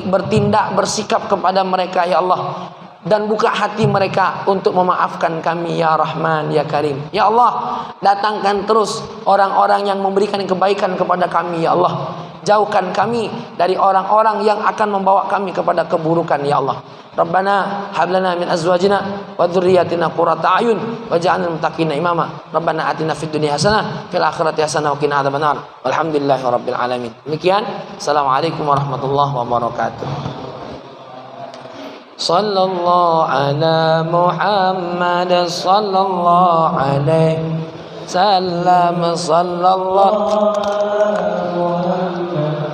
Speaker 1: bertindak, bersikap kepada mereka, ya Allah. dan buka hati mereka untuk memaafkan kami ya Rahman ya Karim. Ya Allah, datangkan terus orang-orang yang memberikan kebaikan kepada kami ya Allah. Jauhkan kami dari orang-orang yang akan membawa kami kepada keburukan ya Allah. Rabbana hab lana min azwajina wa dzurriyyatina qurrata a'yun waj'alna lil muttaqina imama. Rabbana atina fid dunya hasanah fil akhirati hasanah wa qina adzabannar. Walhamdulillahirabbil alamin. Demikian. Assalamualaikum warahmatullahi wabarakatuh. Sallallahu ala Muhammad sallallahu alaihi wasallam sallallahu alaihi wasallam.